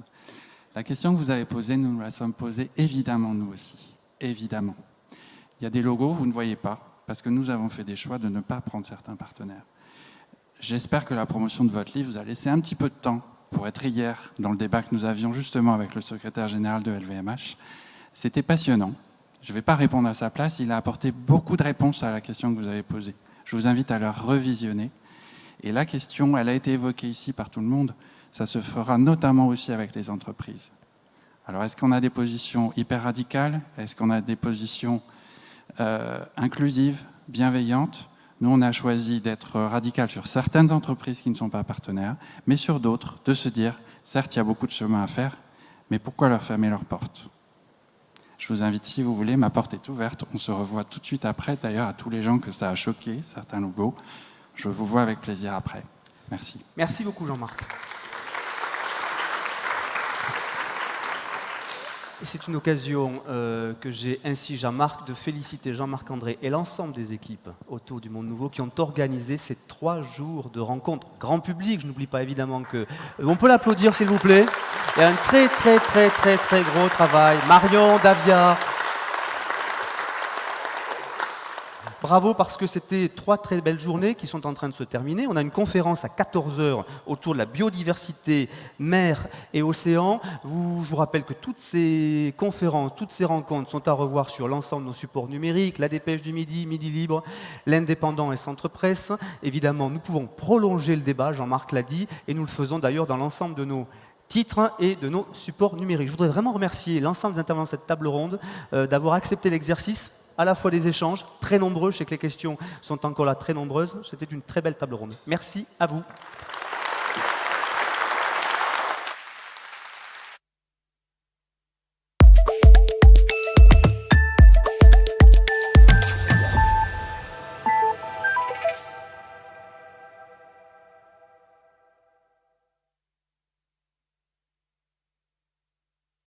La question que vous avez posée, nous nous la sommes posée évidemment, nous aussi. Évidemment. Il y a des logos, vous ne voyez pas, parce que nous avons fait des choix de ne pas prendre certains partenaires. J'espère que la promotion de votre livre vous a laissé un petit peu de temps pour être hier dans le débat que nous avions justement avec le secrétaire général de LVMH. C'était passionnant. Je ne vais pas répondre à sa place. Il a apporté beaucoup de réponses à la question que vous avez posée. Je vous invite à la revisionner. Et la question, elle a été évoquée ici par tout le monde. Ça se fera notamment aussi avec les entreprises. Alors, est-ce qu'on a des positions hyper radicales? Est-ce qu'on a des positions inclusives, bienveillantes? Nous, on a choisi d'être radical sur certaines entreprises qui ne sont pas partenaires, mais sur d'autres, de se dire, certes, il y a beaucoup de chemin à faire, mais pourquoi leur fermer leurs portes? Je vous invite, si vous voulez, ma porte est ouverte. On se revoit tout de suite après, d'ailleurs, à tous les gens que ça a choqué, certains logos. Je vous vois avec plaisir après. Merci. Merci beaucoup, Jean-Marc. Et c'est une occasion que j'ai ainsi, Jean-Marc, de féliciter Jean-Marc André et l'ensemble des équipes autour du Monde Nouveau qui ont organisé ces 3 jours de rencontres grand public. Je n'oublie pas évidemment que... on peut l'applaudir, s'il vous plaît. Il y a un très gros travail. Marion, Davia... Bravo, parce que c'était 3 très belles journées qui sont en train de se terminer. On a une conférence à 14h autour de la biodiversité, mer et océan. Je vous rappelle que toutes ces conférences, toutes ces rencontres sont à revoir sur l'ensemble de nos supports numériques, la Dépêche du Midi, Midi Libre, l'Indépendant et Centre Presse. Évidemment, nous pouvons prolonger le débat, Jean-Marc l'a dit, et nous le faisons d'ailleurs dans l'ensemble de nos titres et de nos supports numériques. Je voudrais vraiment remercier l'ensemble des intervenants de cette table ronde d'avoir accepté l'exercice, à la fois des échanges très nombreux, je sais que les questions sont encore là très nombreuses. C'était une très belle table ronde. Merci à vous.